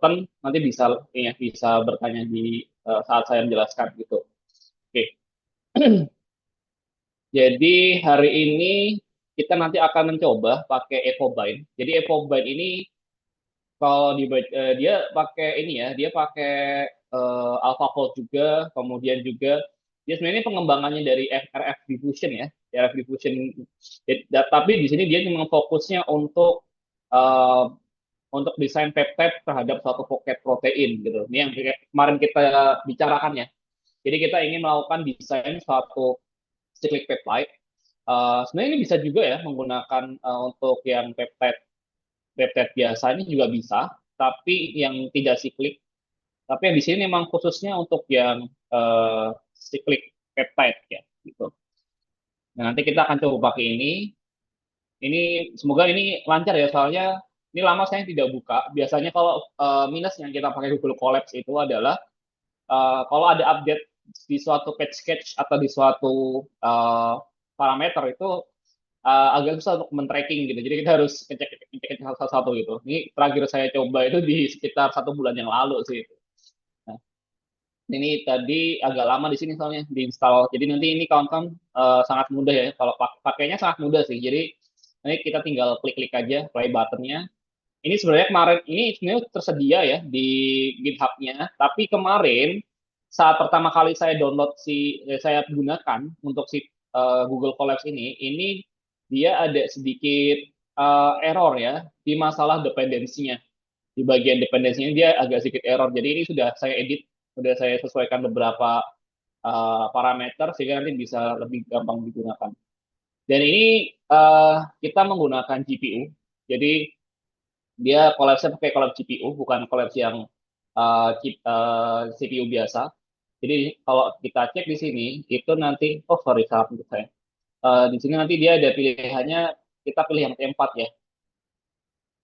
bosen nanti bisa ya bisa bertanya di saat saya menjelaskan gitu. Oke. Jadi hari ini kita nanti akan mencoba pakai EvoBind. Jadi EvoBind ini kalau dia pakai ini ya, dia pakai AlphaFold juga, kemudian juga dia sebenarnya pengembangannya dari RF Diffusion ya, RF Diffusion. Tapi di sini dia memang fokusnya eh, untuk desain peptide terhadap suatu pocket protein gitu. Ini yang kemarin kita bicarakan ya. Jadi kita ingin melakukan desain suatu cyclic peptide. Sebenarnya ini bisa juga ya menggunakan untuk yang peptide peptide biasa ini juga bisa, tapi yang tidak siklik. Tapi yang di sini memang khususnya untuk yang siklik peptide ya, gitu. Nah, nanti kita akan coba pakai ini. Ini semoga ini lancar ya, soalnya ini lama saya tidak buka. Biasanya kalau minus yang kita pakai Google Collabs itu adalah kalau ada update di suatu page sketch atau di suatu parameter itu agak susah untuk men-tracking gitu. Jadi kita harus ngecek satu-satu gitu. Ini terakhir saya coba itu di sekitar 1 bulan yang lalu sih. Nah, ini tadi agak lama di sini soalnya diinstal. Jadi nanti ini kawan-kawan sangat mudah ya. Kalau pakainya sangat mudah sih. Jadi nanti kita tinggal klik-klik aja play buttonnya. Ini sebenarnya kemarin ini sebenarnya tersedia ya di GitHub-nya. Tapi kemarin saat pertama kali saya download saya gunakan untuk si Google Collabs ini dia ada sedikit error ya di masalah dependensinya. Di bagian dependensinya dia agak sedikit error. Jadi ini sudah saya edit, sudah saya sesuaikan beberapa parameter sehingga nanti bisa lebih gampang digunakan. Dan ini kita menggunakan GPU. Jadi dia collapse pakai collapse GPU, bukan collapse yang CPU biasa. Jadi kalau kita cek di sini, itu nanti, oh sorry, salah untuk saya. Di sini nanti dia ada pilihannya, kita pilih yang T4 ya,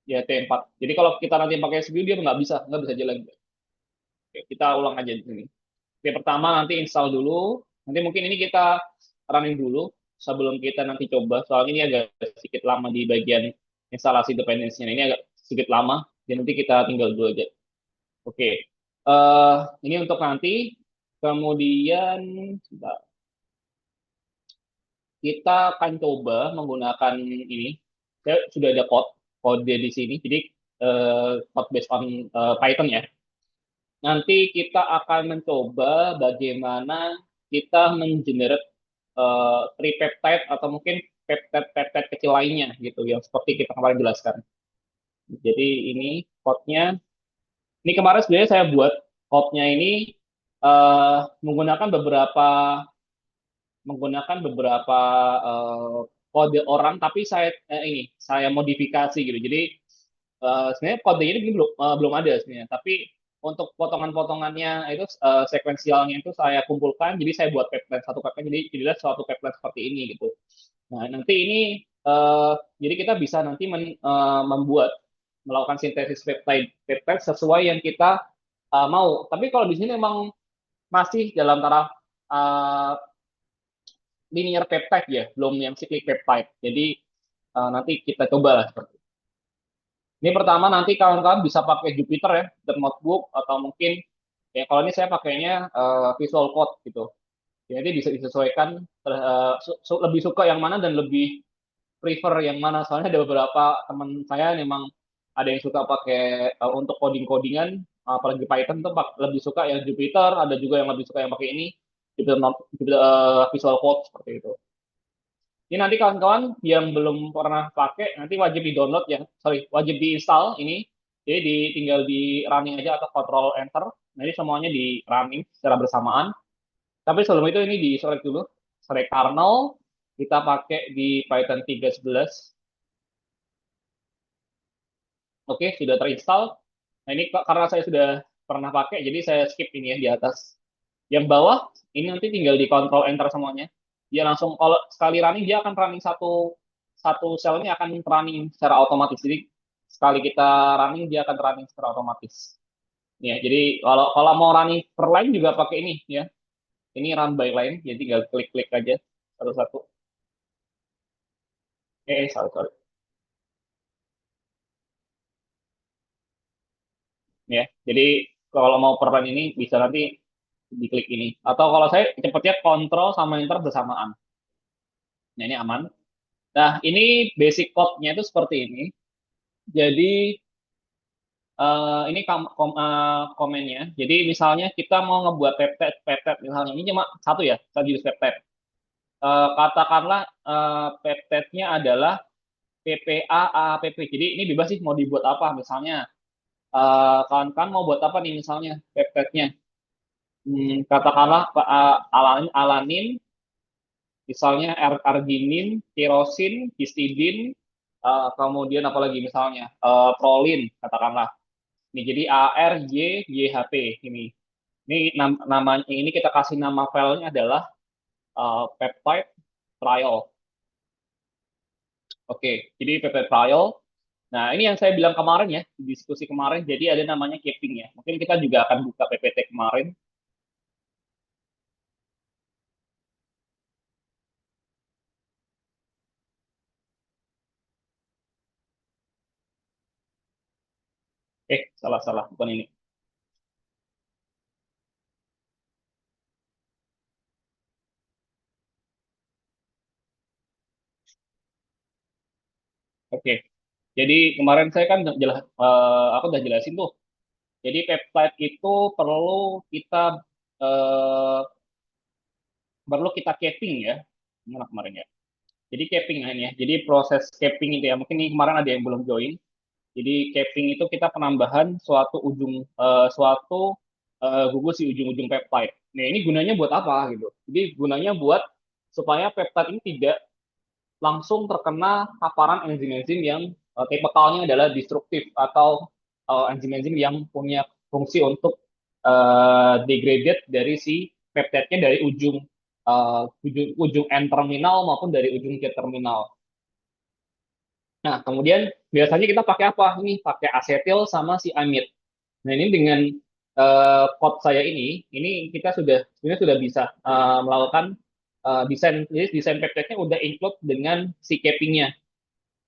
ya T4. Jadi kalau kita nanti pakai CPU dia nggak bisa jalan. Oke, kita ulang aja di sini. Oke, pertama nanti install dulu. Nanti mungkin ini kita running dulu sebelum kita nanti coba. Soalnya ini agak sedikit lama di bagian instalasi dependensinya. Ini agak sedikit lama. Jadi nanti kita tinggal dulu aja. Oke, ini untuk nanti. Kemudian sebentar. Kita akan coba menggunakan ini. Saya sudah ada kode di sini. Jadi code based on Python ya. Nanti kita akan mencoba bagaimana kita mengenerate tripeptide atau mungkin peptide-peptide kecil lainnya gitu yang seperti kita kemarin jelaskan. Jadi ini code-nya. Ini kemarin sebenarnya saya buat code-nya ini menggunakan beberapa kode orang tapi saya modifikasi gitu. Jadi sebenarnya kode ini belum ada sebenarnya, tapi untuk potongan-potongannya itu sekuensialnya itu saya kumpulkan, jadi saya buat pipeline satu pipeline, jadi jadilah suatu pipeline seperti ini gitu. Nah nanti ini eh, jadi kita bisa nanti membuat melakukan sintesis peptide sesuai yang kita mau. Tapi kalau di sini memang masih dalam taraf uh, linear peptide ya, belum yang cyclic peptide. Jadi nanti kita coba lah seperti itu. Ini pertama nanti kawan-kawan bisa pakai Jupyter ya, Jupyter Notebook atau mungkin ya kalau ini saya pakainya Visual Code gitu. Jadi bisa disesuaikan lebih suka yang mana dan lebih prefer yang mana. Soalnya ada beberapa teman saya memang ada yang suka pakai untuk coding-codingan, apalagi Python tuh lebih suka yang Jupyter, ada juga yang lebih suka yang pakai ini Jupyter Visual Code seperti itu. Ini nanti kawan-kawan yang belum pernah pakai nanti wajib di-download ya, sorry, wajib di-install ini. Jadi tinggal di running aja atau control enter. Nanti semuanya di running secara bersamaan. Tapi sebelum itu ini di-select dulu, select kernel, kita pakai di Python 3.11. Oke, sudah terinstall. Nah ini karena saya sudah pernah pakai, jadi saya skip ini ya di atas. Yang bawah, ini nanti tinggal di control enter semuanya. Dia langsung, kalau sekali running, dia akan running satu selnya akan running secara otomatis. Jadi sekali kita running, dia akan running secara otomatis. Ya, jadi kalau kalau mau running per line juga pakai ini ya. Ini run by line, jadi tinggal klik-klik aja satu-satu. Sorry, sorry. ya. Jadi kalau mau peran ini bisa nanti diklik ini. Atau kalau saya cepetnya kontrol sama enter bersamaan. Nah, ini aman. Nah, ini basic code-nya itu seperti ini. Jadi ini komennya. Jadi misalnya kita mau ngebuat peptet misalnya ini cuma satu ya, satu jenis peptet. Katakanlah peptetnya adalah PPA APP. Jadi ini bebas sih mau dibuat apa. Misalnya kawan-kawan mau buat apa nih misalnya peptetnya. Katakanlah alanin, misalnya arginin, tirosin, histidin, kemudian apalagi misalnya prolin katakanlah. Ini jadi ARYYHP ini. Ini namanya ini kita kasih nama filenya adalah peptide trial. Oke, jadi peptide trial. Nah, ini yang saya bilang kemarin ya, di diskusi kemarin, jadi ada namanya capping ya. Mungkin kita juga akan buka PPT kemarin. Salah-salah, bukan ini. Oke, jadi kemarin saya kan aku udah jelasin tuh. Jadi peptide itu kita eh, perlu kita capping ya. Gimana kemarin ya? Jadi capping nah ini ya. Jadi proses capping itu ya. Mungkin ini kemarin ada yang belum join. Jadi capping itu kita penambahan suatu gugus di ujung-ujung peptide. Nah, ini gunanya buat apa gitu? Jadi gunanya buat supaya peptide ini tidak langsung terkena paparan enzim-enzim yang tipikalnya adalah destruktif atau enzim-enzim yang punya fungsi untuk degraded dari si peptide-nya dari ujung N terminal maupun dari ujung C terminal. Nah, kemudian biasanya kita pakai apa? Ini pakai asetil sama si amid. Nah, ini dengan code saya ini kita sebenarnya sudah bisa melakukan desain, jadi desain peptide-nya udah include dengan si capping-nya.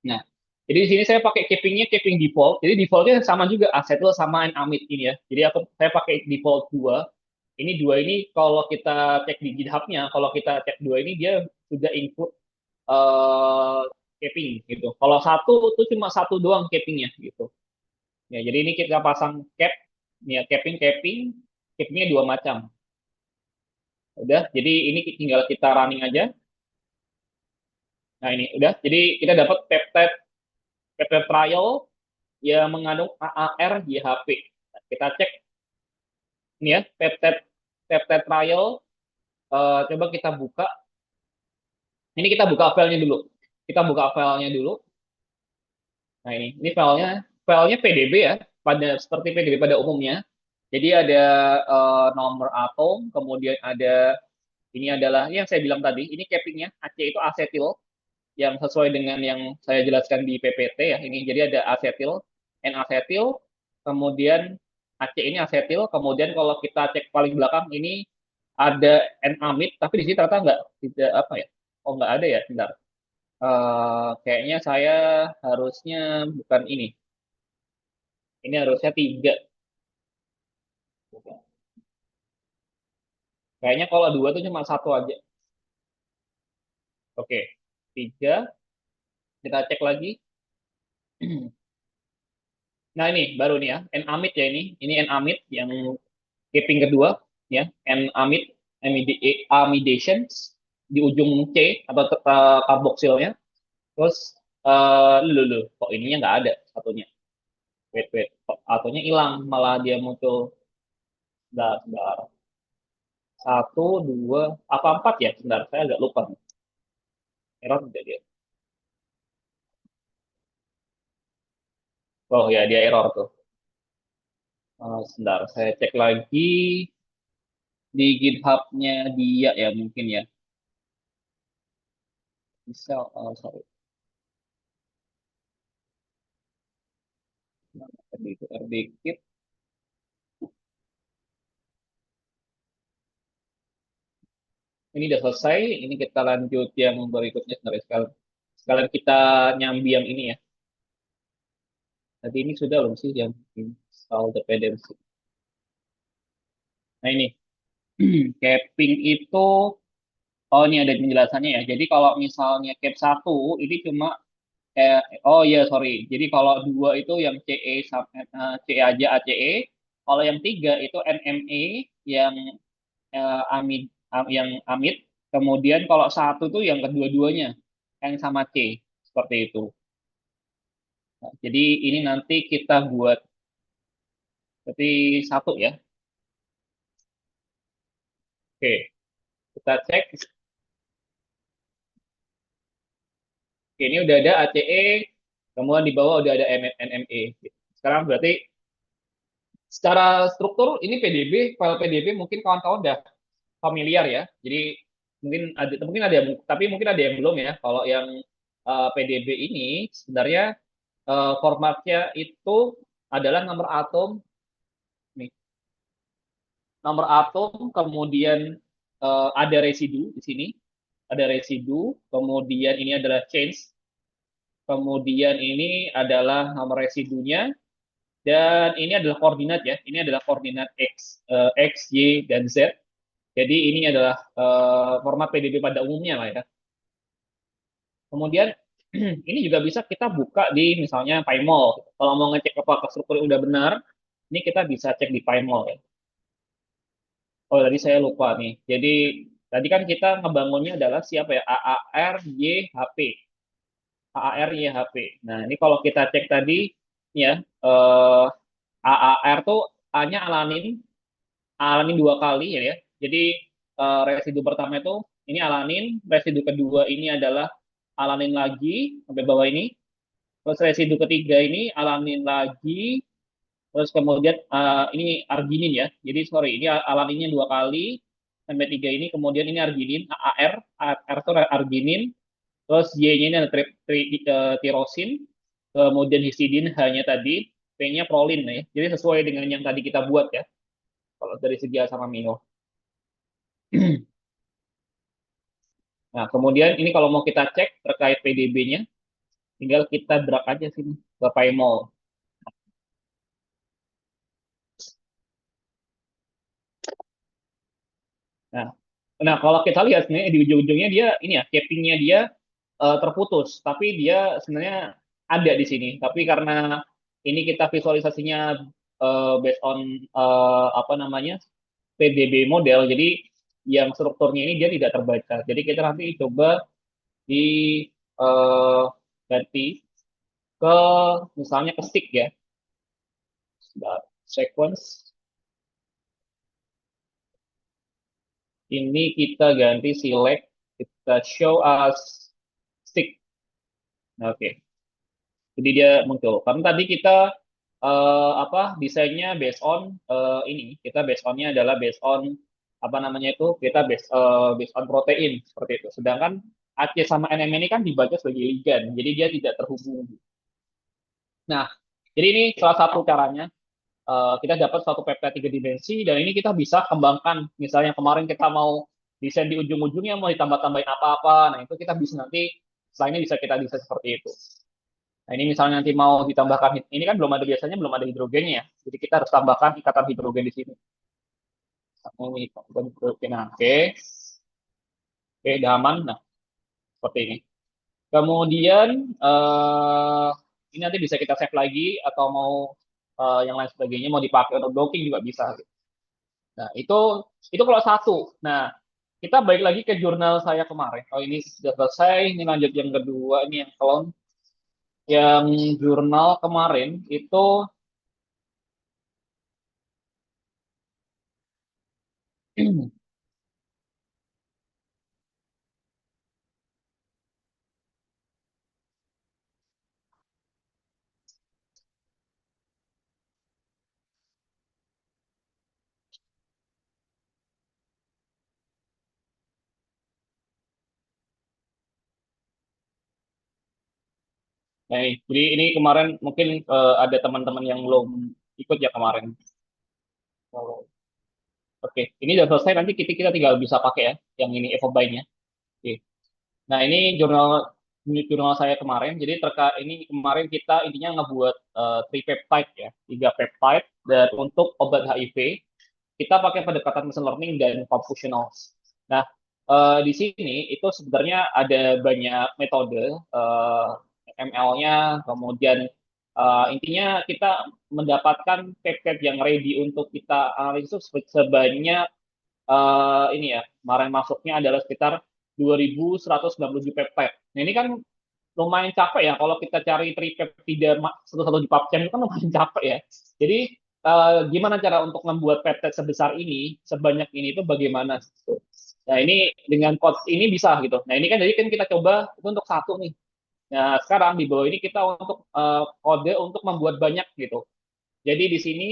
Nah, jadi di sini saya pakai capping-nya capping default. Jadi default-nya sama juga asetil sama amid ini ya. Jadi saya pakai default dua. Ini dua ini kalau kita cek di GitHub-nya, kalau kita cek dua ini dia sudah include eh capping gitu. Kalau satu itu cuma satu doang cappingnya gitu. Ya, jadi ini kita pasang cap, ya cappingnya dua macam. Udah, jadi ini tinggal kita running aja. Nah ini udah, jadi kita dapat peptide trial yang mengandung AAR YHP. Nah, kita cek ini ya, peptide trial. Coba kita buka. Ini kita buka filenya dulu. Kita buka filenya dulu. Nah ini filenya PDB ya, seperti PDB pada umumnya. Jadi ada nomor atom, kemudian ada ini adalah ini yang saya bilang tadi, ini cappingnya AC itu asetil yang sesuai dengan yang saya jelaskan di PPT ya. Ini jadi ada asetil, N-asetil, kemudian AC ini asetil, kemudian kalau kita cek paling belakang ini ada N-amid, tapi di sini ternyata nggak tidak apa ya? Oh nggak ada ya, bentar. Kayaknya saya harusnya bukan ini. Ini harusnya tiga. Kayaknya kalau dua tuh cuma satu aja. Oke, tiga. Kita cek lagi. Nah ini baru nih ya, N-amid ya ini. Ini N-amid yang capping kedua ya, N-amid amidations di ujung C atau karboksilnya. Terus lulu, kok ininya nggak ada satunya. Wait, kok atonya hilang, malah dia muncul. Sebentar. Satu, dua, apa empat ya? Sebentar, saya agak lupa. Error tidak dia. Oh ya, dia error tuh. Sebentar, saya cek lagi di GitHub-nya dia ya mungkin ya. Bisa, sorry. Tadi itu RDKit. Ini udah selesai. Ini kita lanjut yang berikutnya. Sebentar, sekalian kita nyambi yang ini ya. Tadi ini sudah belum sih yang ini? Soal dependency. Nah ini, capping itu, oh ini ada penjelasannya ya. Jadi kalau misalnya cap satu ini cuma, oh iya sorry. Jadi kalau dua itu yang CE, CE aja ACE. Kalau yang tiga itu NME yang amid, yang amit. Kemudian kalau satu tuh yang kedua-duanya yang sama C seperti itu. Nah, jadi ini nanti kita buat seperti satu ya. Oke, kita cek. Oke, ini udah ada ACE, kemudian di bawah udah ada NME. Sekarang berarti secara struktur ini PDB, file PDB mungkin kawan-kawan udah familiar ya. Jadi mungkin ada yang, tapi mungkin ada yang belum ya. Kalau yang PDB ini sebenarnya formatnya itu adalah nomor atom, nih, nomor atom, kemudian ada residu di sini, ada residu, kemudian ini adalah change, kemudian ini adalah nomor residunya, dan ini adalah koordinat ya, ini adalah koordinat X, Y, dan Z. Jadi ini adalah format PDB pada umumnya lah ya. Kemudian ini juga bisa kita buka di misalnya PyMol. Kalau mau ngecek apakah strukturnya udah benar, ini kita bisa cek di PyMol ya. Oh tadi saya lupa nih. Jadi tadi kan kita ngebangunnya adalah siapa ya? AARYHP. AARYHP. Nah ini kalau kita cek tadi ya, AAR tuh A-nya alanin, alanin dua kali ya. Jadi residu pertama itu ini alanin, residu kedua ini adalah alanin lagi sampai bawah ini. Terus residu ketiga ini alanin lagi, terus kemudian ini arginin ya. Jadi sorry, ini alaninnya dua kali sampai tiga ini, kemudian ini arginin, AAR, AR itu arginin, terus Y-nya ini ada tirosin, kemudian histidin hanya tadi, P-nya prolin ya. Jadi sesuai dengan yang tadi kita buat ya, kalau dari segi asam amino. Nah, kemudian ini kalau mau kita cek terkait PDB-nya, tinggal kita drag aja sini ke PyMol. Nah, nah kalau kita lihat nih di ujung-ujungnya dia ini ya, cappingnya dia terputus, tapi dia sebenarnya ada di sini. Tapi karena ini kita visualisasinya based on apa namanya PDB model, jadi yang strukturnya ini dia tidak terbaca. Jadi kita nanti coba di eh, ganti ke misalnya ke stick ya, sequence. Ini kita ganti select, kita show as stick. Oke. Jadi dia muncul. Karena tadi kita apa desainnya based on ini, kita based onnya adalah based on apa namanya itu, kita based on protein seperti itu. Sedangkan AC sama NM ini kan dibaca sebagai ligan, jadi dia tidak terhubung. Nah, jadi ini salah satu caranya. Kita dapat satu peptide tiga dimensi dan ini kita bisa kembangkan. Misalnya kemarin kita mau desain di ujung-ujungnya mau ditambah-tambahin apa-apa, nah itu kita bisa nanti selainnya bisa kita desain seperti itu. Nah, ini misalnya nanti mau ditambahkan, ini kan belum ada, biasanya belum ada hidrogennya ya. Jadi kita harus tambahkan ikatan hidrogen di sini. Ini ikatan hidrogen. Nah, oke. Oke, udah aman. Nah, seperti ini. Kemudian ini nanti bisa kita save lagi atau mau yang lain sebagainya mau dipakai untuk docking juga bisa. Nah, itu kalau satu. Nah, kita balik lagi ke jurnal saya kemarin. Oh, ini sudah selesai. Ini lanjut yang kedua, ini yang clone. Yang jurnal kemarin itu, nah, jadi ini kemarin mungkin ada teman-teman yang belum ikut ya kemarin. Oh, oke, ini udah selesai. Nanti kita tinggal bisa pakai ya, yang ini Evobyte-nya. Oke. Nah, ini jurnal. jurnal saya kemarin. Jadi terkait ini kemarin kita intinya ngebuat tripeptide ya, 3 peptide dan untuk obat HIV kita pakai pendekatan machine learning dan computational. Nah, di sini itu sebenarnya ada banyak metode ML-nya, kemudian intinya kita mendapatkan peptide yang ready untuk kita analisis sebanyak ini ya, kemarin masuknya adalah sekitar 2.197 peptide. Nah, ini kan lumayan capek ya kalau kita cari tripeptida satu-satu di PubChem itu kan lumayan capek ya. Jadi gimana cara untuk membuat peptide sebesar ini, sebanyak ini itu bagaimana gitu. Nah, ini dengan code ini bisa gitu. Nah, ini kan jadi kan kita coba itu untuk satu nih. Nah, sekarang di bawah ini kita untuk kode untuk membuat banyak gitu. Jadi di sini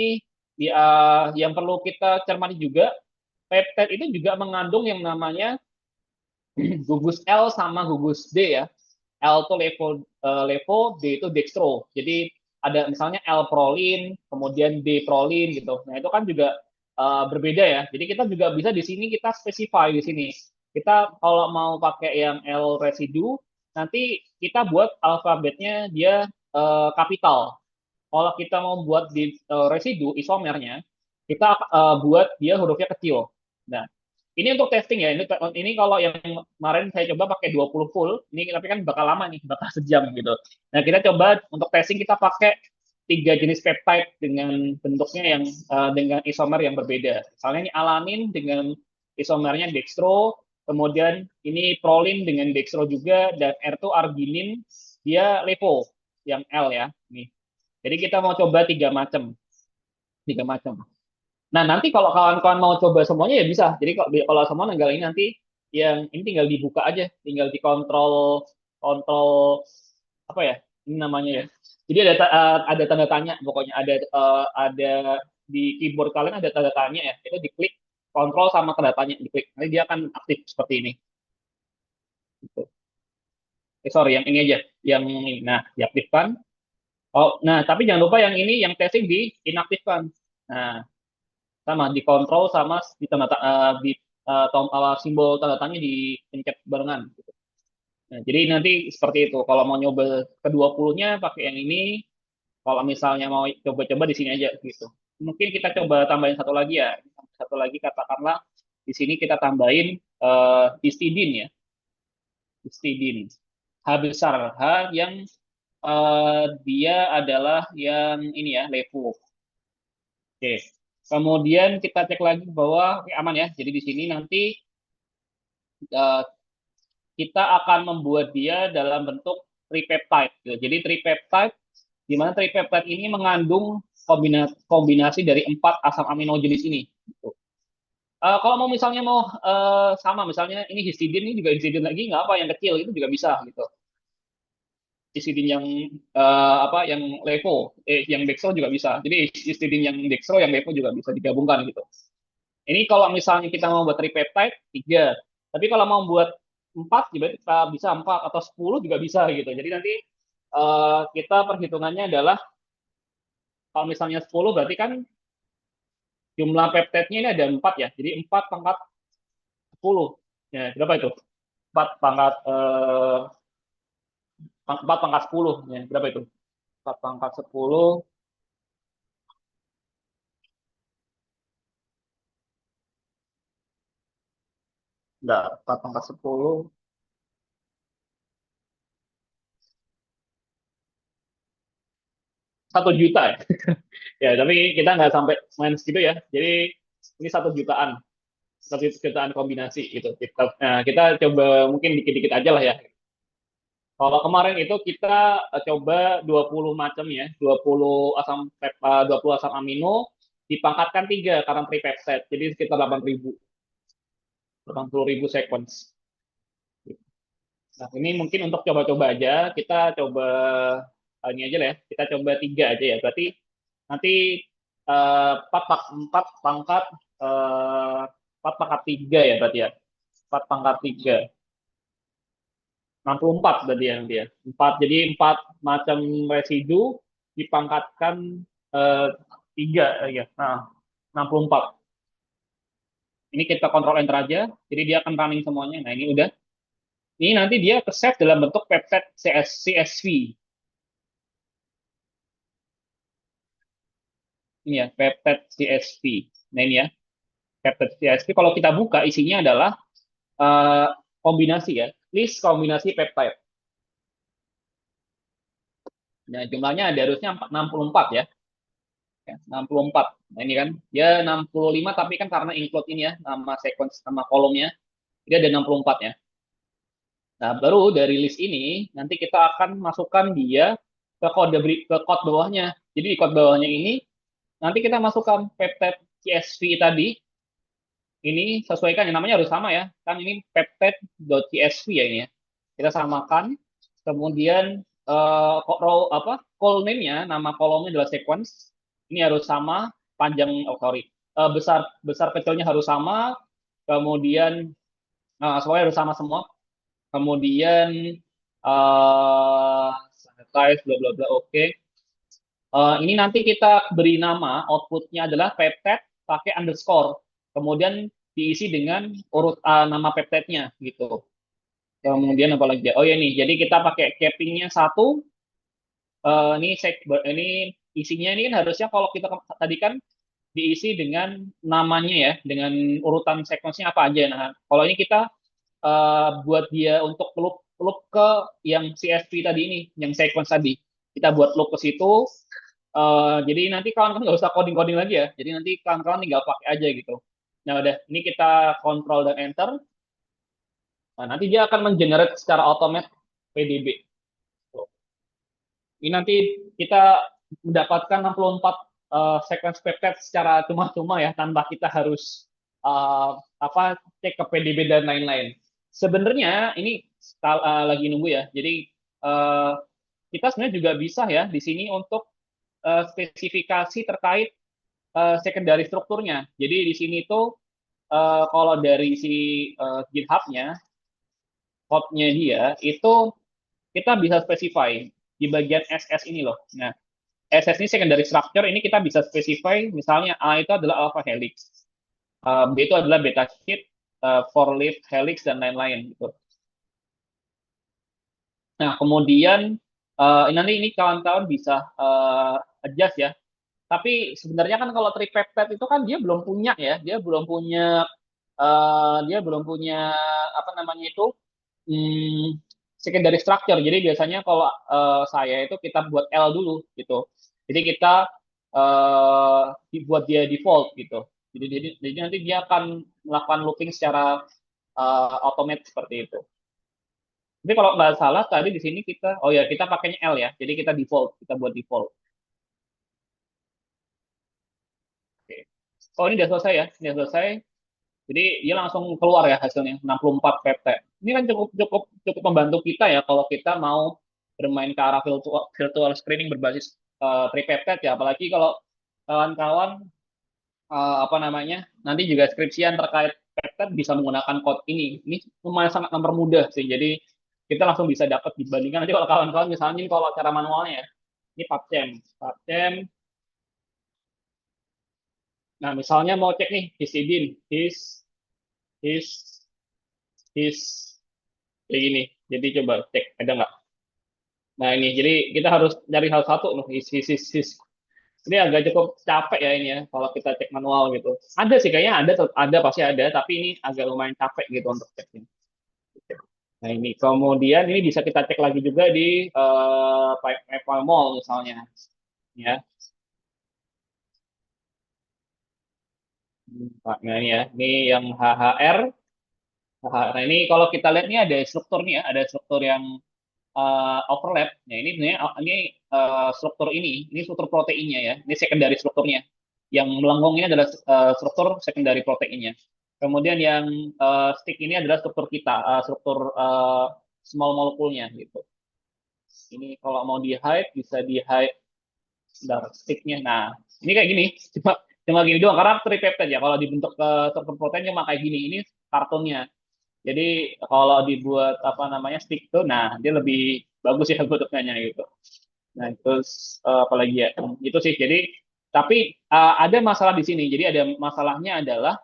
yang perlu kita cermati juga, peptide itu juga mengandung yang namanya gugus L sama gugus D ya. L itu levo, D itu dextro. Jadi ada misalnya L prolin, kemudian D prolin gitu. Nah, itu kan juga berbeda ya. Jadi kita juga bisa di sini kita specify di sini. Kita kalau mau pakai yang L residu, nanti kita buat alfabetnya dia kapital. Kalau kita mau buat di residu isomernya, kita buat dia hurufnya kecil. Nah, ini untuk testing ya. Ini kalau yang kemarin saya coba pakai 20 full, ini tapi kan bakal lama nih, bakal sejam gitu. Nah, kita coba untuk testing kita pakai 3 jenis peptide dengan bentuknya yang dengan isomer yang berbeda. Misalnya ini alanin dengan isomernya dextro, kemudian ini prolin dengan dextro juga, dan R2 arginin dia levo yang L ya. Nih. Jadi kita mau coba tiga macam. Nah, nanti kalau kawan-kawan mau coba semuanya ya bisa. Jadi kalau semua tinggal ini nanti yang ini tinggal dibuka aja, tinggal dikontrol kontrol apa ya? Ini namanya ya. Jadi ada tanda tanya pokoknya ada di keyboard kalian ada tanda tanya ya. Itu diklik kontrol sama tanda tanya diklik. Nanti dia akan aktif seperti ini. Gitu. Sorry, yang ini aja. Yang ini. Nah, diaktifkan. Oh, nah tapi jangan lupa yang ini yang testing di inaktifkan. Nah, sama dikontrol sama di tanda di simbol tanda tanya dipencet barengan gitu. Nah, jadi nanti seperti itu. Kalau mau nyoba ke-20-nya pakai yang ini, kalau misalnya mau coba-coba di sini aja gitu. Mungkin kita coba tambahin satu lagi ya. Satu lagi katakanlah di sini kita tambahin histidin ya. Histidin. H besar, H yang dia adalah yang ini ya, levo. Oke. Kemudian kita cek lagi bahwa oke, aman ya. Jadi di sini nanti uh, kita akan membuat dia dalam bentuk tripeptide. Gitu. Jadi tripeptide, di mana tripeptide ini mengandung kombinasi dari 4 asam amino jenis ini. Gitu. Kalau mau misalnya mau sama, misalnya ini histidin ini juga histidin lagi nggak apa yang kecil itu juga bisa gitu. Histidin yang apa yang levo, yang dextro juga bisa. Jadi histidin yang dextro, yang levo juga bisa digabungkan gitu. Ini kalau misalnya kita mau buat tripeptide, 3. Tapi kalau mau buat 4, juga kita bisa 4 atau 10 juga bisa gitu. Jadi nanti kita perhitungannya adalah kalau misalnya 10 berarti kan jumlah peptide-nya ini ada 4 ya. Jadi 4 pangkat 10. Ya, berapa itu? 4 pangkat 4 pangkat 10. Ya, berapa itu? 4 pangkat 10. Enggak, 4 pangkat 10. 1 juta ya. Ya, tapi kita nggak sampai main segitu ya. Jadi ini 1 jutaan. 1 jutaan kombinasi gitu. Kita coba mungkin dikit-dikit aja lah ya. Kalau kemarin itu kita coba 20 macam ya, 20 asam amino dipangkatkan 3 karena tripeptide. Jadi sekitar 80.000 sequence. Nah, ini mungkin untuk coba-coba aja, kita coba ini aja lah ya, kita coba 3 aja ya. Berarti nanti 4 pangkat 4 pangkat 3 ya berarti ya. 4 pangkat 3. 64 berarti ya nanti ya. 4, jadi 4 macam residu dipangkatkan 3 ya. Nah, 64. Ini kita kontrol enter aja, jadi dia akan running semuanya. Nah, ini udah. ini nanti dia ke save dalam bentuk peptide CSV. Ini ya, peptide CSV. Nah ini ya, peptide CSV. Kalau kita buka, isinya adalah uh, kombinasi ya, list kombinasi peptide. Nah, jumlahnya ada harusnya 64 ya. 64. Nah, ini kan dia 65 tapi kan karena include ini ya, nama sequence nama kolomnya, dia ada 64 ya. Nah, baru dari list ini nanti kita akan masukkan dia ke code bawahnya. Jadi di code bawahnya ini nanti kita masukkan peptide CSV tadi. Ini sesuaikan yang namanya harus sama ya. Kan ini peptide.csv ya ini ya. Kita samakan. Kemudian row apa? Call name-nya, nama kolomnya adalah sequence. Ini harus sama, panjang besar besar kecilnya harus sama. Kemudian semuanya harus sama semua. Kemudian sanitize bla bla bla oke. Ini nanti kita beri nama outputnya adalah peptide pakai underscore. Kemudian diisi dengan urut nama peptide-nya gitu. Kemudian apa lagi? Oh ya nih, jadi kita pakai capping-nya satu. Ini isinya ini kan harusnya kalau kita tadi kan diisi dengan namanya ya, dengan urutan sequence-nya apa aja. Nah, kalau ini kita buat dia untuk loop ke yang CSV tadi ini, yang sequence tadi. Kita buat loop ke situ. Jadi nanti kawan-kawan nggak usah coding-coding lagi ya. Jadi nanti kawan-kawan tinggal pakai aja gitu. Nah udah, ini kita kontrol dan enter. Nah, nanti dia akan mengenerate secara otomatis PDB. Ini nanti kita mendapatkan 64 sequence peptide secara cuma-cuma ya, tanpa kita harus cek ke PDB dan lain-lain. Sebenarnya ini lagi nunggu ya. Jadi kita sebenarnya juga bisa ya di sini untuk spesifikasi terkait secondary strukturnya. Jadi di sini tuh kalau dari si GitHub-nya, code-nya dia itu kita bisa specify di bagian SS ini loh. Nah, SS ini secondary structure ini kita bisa specify misalnya A itu adalah alpha helix, B itu adalah beta sheet, four leaf helix dan lain-lain gitu. Nah, kemudian nanti ini kawan-kawan bisa adjust ya. Tapi sebenarnya kan kalau tripeptide itu kan dia belum punya ya, dia belum punya apa namanya itu secondary structure. Jadi biasanya kalau saya itu kita buat L dulu gitu. Jadi kita dibuat dia default gitu. Jadi nanti dia akan melakukan looping secara otomatis seperti itu. Tapi kalau nggak salah tadi di sini kita, oh ya kita pakainya L ya. Jadi kita default, kita buat default. Oke. Oh ini udah selesai ya, ini udah selesai. Jadi dia langsung keluar ya hasilnya 64 peptide. Ini kan cukup cukup cukup membantu kita ya kalau kita mau bermain ke arah virtual screening berbasis tripeptide ya. Apalagi kalau kawan-kawan apa namanya nanti juga skripsian terkait peptide bisa menggunakan code ini. Ini lumayan sangat mempermudah sih. Jadi kita langsung bisa dapat dibandingkan nanti kalau kawan-kawan misalnya ini kalau cara manualnya ya. Ini PubChem. Nah, misalnya mau cek nih histidine, his his kayak gini. Jadi coba cek ada nggak. Nah ini jadi kita harus cari hal satu loh his. Ini agak cukup capek ya ini ya kalau kita cek manual gitu. Ada sih kayaknya ada pasti ada tapi ini agak lumayan capek gitu untuk ceknya. Nah ini kemudian ini bisa kita cek lagi juga di PyMol misalnya ya. Nah ini ya, ini yang HHR. Nah ini kalau kita lihat ini ada struktur nih ya, ada struktur yang overlap. Nah, ini struktur ini struktur proteinnya ya. Ini secondary strukturnya. Yang melengkung ini adalah struktur secondary proteinnya. Kemudian yang stick ini adalah struktur kita, struktur small molekulnya gitu. Ini kalau mau di hide bisa di hide sticknya. Nah, ini kayak gini. Cuma cuma gini doang karena tripeptide ya. Kalau dibentuk ke struktur protein cuma kayak gini. Ini kartunnya. Jadi kalau dibuat apa namanya stick tuh, nah dia lebih bagus ya bentuknya gitu. Nah terus apalagi ya, itu sih. Jadi tapi ada masalah di sini. Jadi ada masalahnya adalah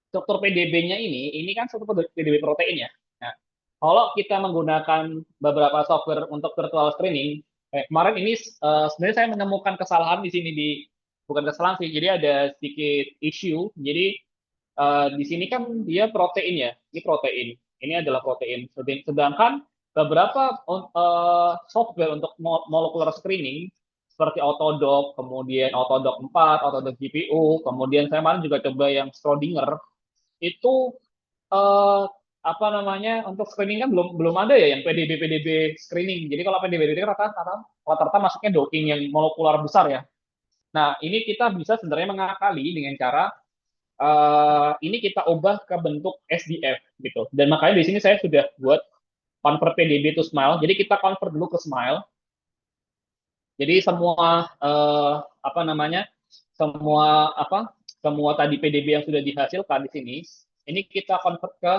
struktur PDB-nya ini kan struktur PDB protein ya. Nah, kalau kita menggunakan beberapa software untuk virtual screening, kemarin ini sebenarnya saya menemukan kesalahan di sini bukan kesalahan sih, jadi ada sedikit issue. Jadi di sini kan dia protein ya, ini protein, ini adalah protein. Sedangkan beberapa software untuk molecular screening seperti Autodoc, kemudian Autodoc 4, Autodoc GPU, kemudian saya kemarin juga coba yang Schrödinger, itu eh, apa namanya untuk screening kan belum belum ada ya yang PDB screening. Jadi kalau PDB rata-rata masuknya docking yang molekular besar ya. Nah, ini kita bisa sebenarnya mengakali dengan cara ini kita ubah ke bentuk SDF gitu. Dan makanya di sini saya sudah buat convert PDB to smile. Jadi kita convert dulu ke smile. Jadi semua apa namanya? Semua Semua tadi PDB yang sudah dihasilkan di sini, ini kita convert ke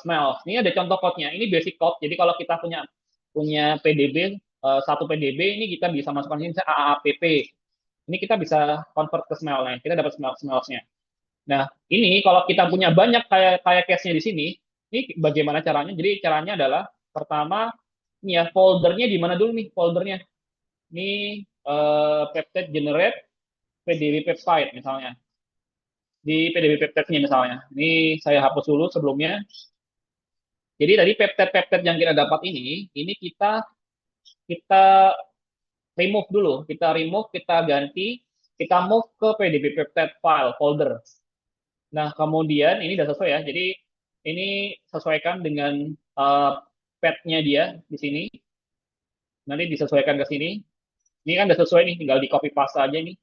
smile. Ini ada contoh code-nya. Ini basic code. Jadi kalau kita punya punya PDB satu PDB ini kita bisa masukkan ini misalnya AAPP. Ini kita bisa convert ke smile nya. Kita dapat smile-nya. Nah, ini kalau kita punya banyak kayak kayak case-nya di sini, ini bagaimana caranya? Jadi caranya adalah pertama ini ya foldernya di mana dulu nih foldernya? Ini peptide generate PDB peptide misalnya. Di PDB peptide-nya misalnya. Ini saya hapus dulu sebelumnya. Jadi tadi peptide-peptide yang kita dapat ini kita kita remove dulu. Kita remove, kita ganti, kita move ke PDB peptide file folder. Nah, kemudian ini sudah sesuai ya. Jadi ini sesuaikan dengan pad-nya dia di sini. Nanti disesuaikan ke sini. Ini kan sudah sesuai nih, tinggal di copy paste aja nih.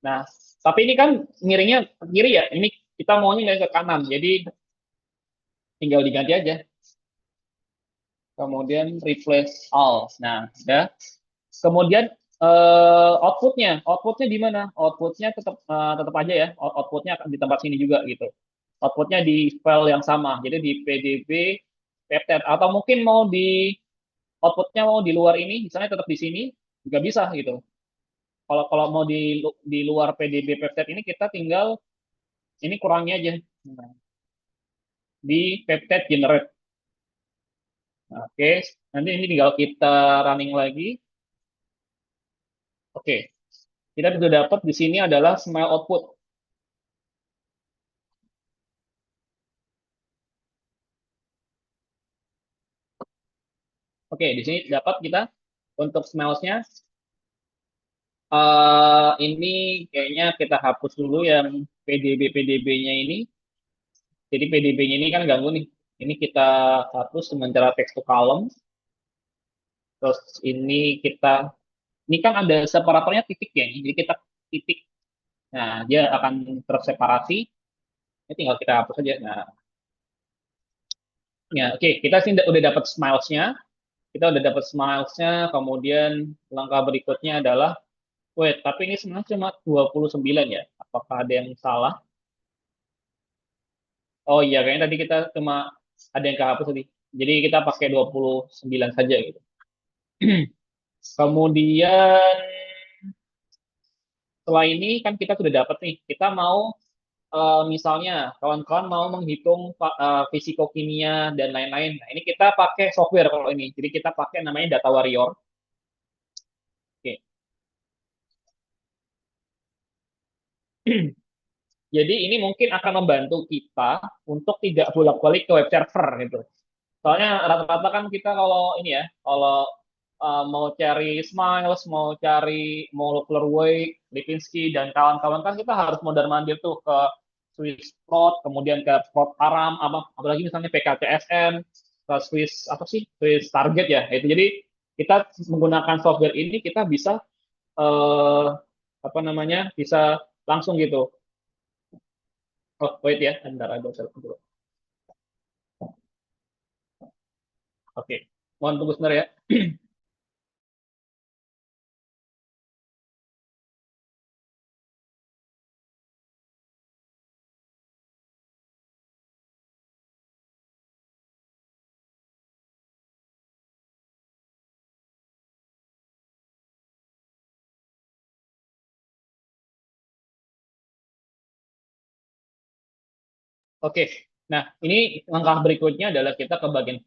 Nah, tapi ini kan miringnya ke kiri ya. Ini kita maunya nggak ke kanan. Jadi tinggal diganti aja. Kemudian replace all. Nah, ya. Kemudian outputnya di mana? Outputnya tetap aja ya. Outputnya akan di tempat sini juga gitu. Outputnya di file yang sama. Jadi di PDB peptide atau mungkin mau di outputnya mau di luar ini, misalnya tetap di sini juga bisa gitu. Kalau kalau mau di luar PDB peptide ini kita tinggal ini kurangnya aja. Nah, di peptide generate. Nah, oke, nanti ini tinggal kita running lagi. Oke, kita sudah dapat di sini adalah smile output. Oke, di sini dapat kita untuk smiles-nya. Ini kayaknya kita hapus dulu yang PDB-PDB-nya ini. Jadi PDB-nya ini kan ganggu nih. Ini kita hapus dengan cara text to column. Terus ini kan ada separatornya titik ya. Jadi kita titik. Nah, dia akan terseparasi. Ini tinggal kita hapus aja. Nah, ya oke. Kita sih udah dapat smilesnya. Kita udah dapat smilesnya. Kemudian langkah berikutnya adalah, wait, tapi ini sebenarnya cuma 29 ya. Apakah ada yang salah? Oh iya, kayaknya tadi kita cuma ada yang kehapus tadi. Jadi kita pakai 29 saja gitu. Kemudian setelah ini kan kita sudah dapat nih, kita mau misalnya kawan-kawan mau menghitung fisikokimia dan lain-lain. Nah, ini kita pakai software kalau ini. Jadi kita pakai namanya Data Warrior. Oke. Jadi ini mungkin akan membantu kita untuk tidak bolak-balik ke web server gitu. Soalnya rata-rata kan kita kalau ini ya, kalau mau cari Smiles, mau cari molecular weight, Lipinski dan kawan-kawan kan kita harus mondar-mandir tuh ke Swiss Prot, kemudian ke Prot Param, apalagi misalnya PKCSN, ke Swiss apa sih, Swiss Target ya. Itu jadi kita menggunakan software ini kita bisa eh, apa namanya, bisa langsung gitu. Oh wait ya, bentar ada telepon dulu. Oke, mohon tunggu sebentar ya. Oke, Nah, ini langkah berikutnya adalah kita ke bagian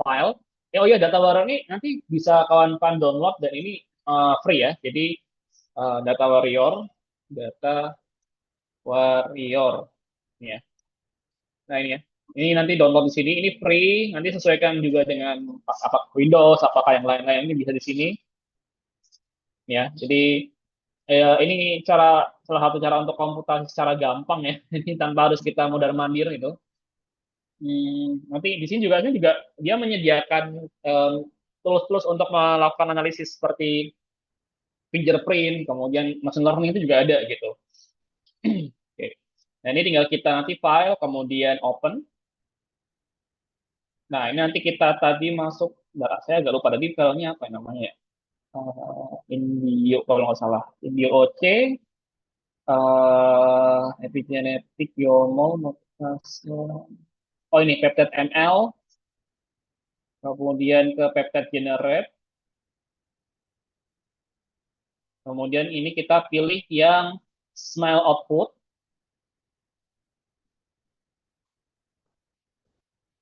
file. Oh iya, Data Warrior ini nanti bisa kawan-kawan download dan ini free ya. Jadi Data Warrior, Data Warrior, ini ya. Nah ini ya. Ini nanti download di sini. Ini free. Nanti sesuaikan juga dengan apa Windows, apakah yang lain-lain ini bisa di sini. Ya. Jadi ini salah satu cara untuk komputasi secara gampang ya. Ini tanpa harus kita mudar-mandir gitu. Nanti di sini juga dia menyediakan tools-tools untuk melakukan analisis seperti fingerprint, kemudian machine learning itu juga ada gitu. Oke. Nah ini tinggal kita nanti file, kemudian open. Nah ini nanti kita tadi masuk, saya agak lupa tadi filenya apa namanya ya? Indio kalau nggak salah, Indio OC, epigenetic YOML, oh ini peptide ML, kemudian ke peptide generate. Kemudian ini kita pilih yang smile output.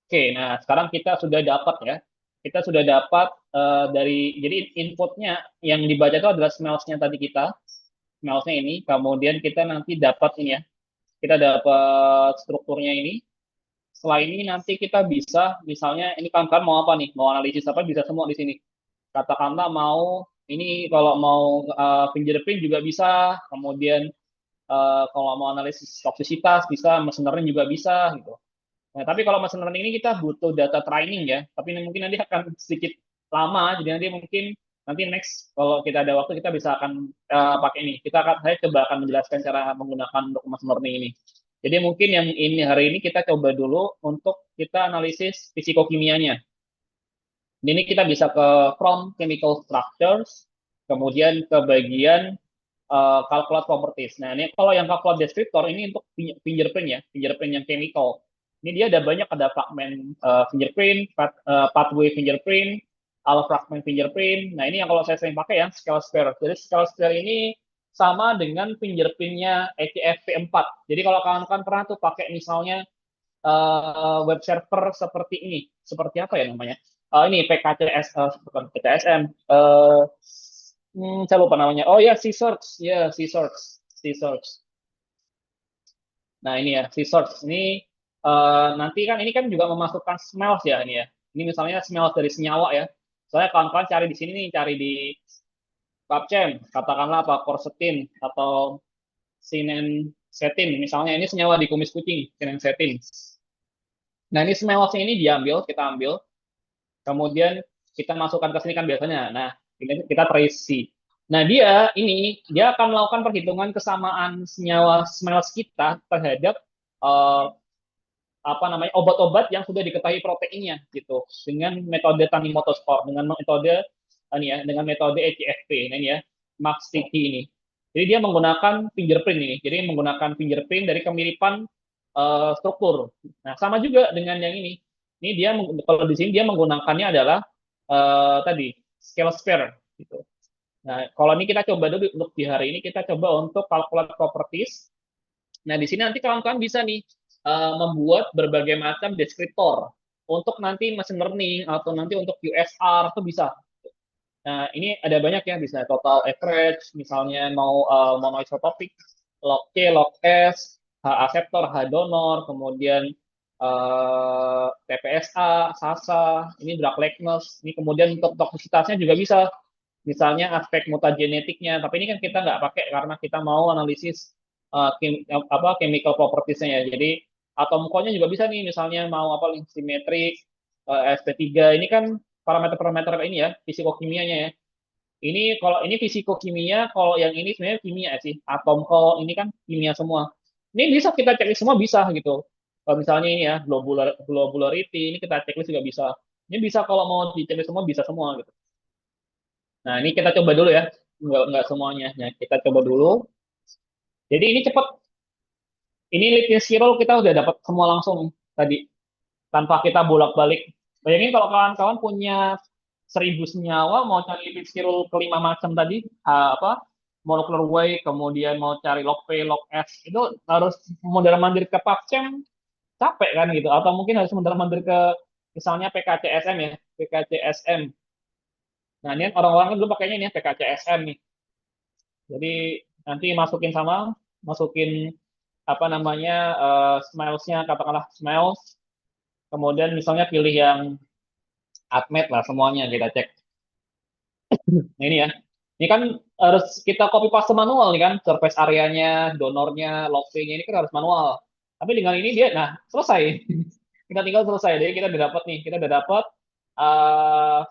Oke, nah sekarang kita sudah dapat ya. Kita sudah dapat jadi inputnya yang dibaca itu adalah smells-nya tadi kita. Smells-nya ini. Kemudian kita nanti dapat ini ya. Kita dapat strukturnya ini. Setelah ini nanti kita bisa, misalnya ini kan mau apa nih? Mau analisis apa bisa semua di sini. Katakanlah mau ini kalau mau fingerprint juga bisa. Kemudian kalau mau analisis toksisitas bisa, machine learning juga bisa gitu. Nah, tapi kalau machine learning ini kita butuh data training ya, tapi mungkin nanti akan sedikit lama, jadi nanti mungkin nanti next kalau kita ada waktu kita bisa akan pakai ini. Saya coba akan menjelaskan cara menggunakan untuk machine learning ini. Jadi mungkin yang ini hari ini kita coba dulu untuk kita analisis fisikokimianya. Ini kita bisa ke from chemical structures, kemudian ke bagian calculate properties. Nah, ini kalau yang calculate descriptor ini untuk fingerprint ya, fingerprint yang chemical. Ini dia ada banyak, ada fragment fingerprint, pathway fingerprint, all fragment fingerprint. Nah, ini yang kalau saya sering pakai ya, scale square. Jadi scale square ini sama dengan fingerprintnya ECFP4. Jadi kalau kawan-kawan pernah tuh pakai misalnya web server seperti ini, seperti apa ya namanya? Ini PKCS, bukan PCSM. Saya lupa namanya. Oh ya, C-Search. Ya, C-Search. C-Search. Nah, ini ya, C-Search. Ini nanti kan ini kan juga memasukkan smells ya ini ya. Ini misalnya smells dari senyawa ya. Soalnya kawan-kawan cari di sini nih, cari di PubChem, katakanlah apa, quercetin atau sinensetin. Misalnya ini senyawa di kumis kucing, sinensetin. Nah, ini smellsnya ini diambil, kita ambil. Kemudian kita masukkan ke sini kan biasanya. Nah, ini kita trace. Nah, dia akan melakukan perhitungan kesamaan senyawa smells kita terhadap uh, apa namanya obat-obat yang sudah diketahui proteinnya gitu dengan metode Tanimoto score dengan metode ini ya dengan metode ECFP ini ya Max TT ini. Jadi dia menggunakan fingerprint ini. Jadi menggunakan fingerprint dari kemiripan struktur. Nah, sama juga dengan yang ini. Ini dia kalau di sini dia menggunakannya adalah tadi scale spare gitu. Nah, kalau ini kita coba dulu untuk di hari ini kita coba untuk calculate properties. Nah, di sini nanti kawan-kawan bisa nih membuat berbagai macam deskriptor untuk nanti machine learning atau nanti untuk QSR itu bisa. Nah, ini ada banyak ya, bisa total average, misalnya mau monoisotopic, log C, log S, H acceptor, H donor, kemudian TPSA, SASA, ini drug likeness, ini kemudian untuk toksisitasnya juga bisa, misalnya aspek mutagenetiknya, tapi ini kan kita nggak pakai karena kita mau analisis chemical properties-nya ya. Jadi atom-nya juga bisa nih, misalnya mau apa simetrik, sp3, ini kan parameter-parameter ini ya, fisikokimianya ya. Ini kalau ini fisikokimia, kalau yang ini sebenarnya kimia sih. Atom call ini kan kimia semua. Ini bisa kita cek semua bisa gitu. Kalau misalnya ini ya globularity ini kita checklist juga bisa. Ini bisa kalau mau dicek semua bisa semua gitu. Nah ini kita coba dulu ya, nggak semuanya. Nah kita coba dulu. Jadi ini cepat. Ini lipid scroll kita udah dapat semua langsung tadi tanpa kita bolak-balik. Bayangin kalau kawan-kawan punya 1.000 senyawa, mau cari lipid scroll kelima macam tadi, apa molecular weight, kemudian mau cari log P, log S, itu harus mondar-mandir ke PubChem, capek kan gitu, atau mungkin harus mundur-mundur ke misalnya PKCSM ya, PKCSM. Nah, ini orang-orang kan dulu pakainya ini ya, PKCSM nih. Jadi nanti masukin apa namanya Smiles-nya, katakanlah Smiles, kemudian misalnya pilih yang Admet lah semuanya kita cek. Nah ini ya, ini kan harus kita copy paste manual nih kan, surface areanya, donornya, log nya ini kan harus manual. Tapi dengan ini dia, nah selesai. Kita tinggal selesai. Jadi kita udah dapat nih, kita udah dapat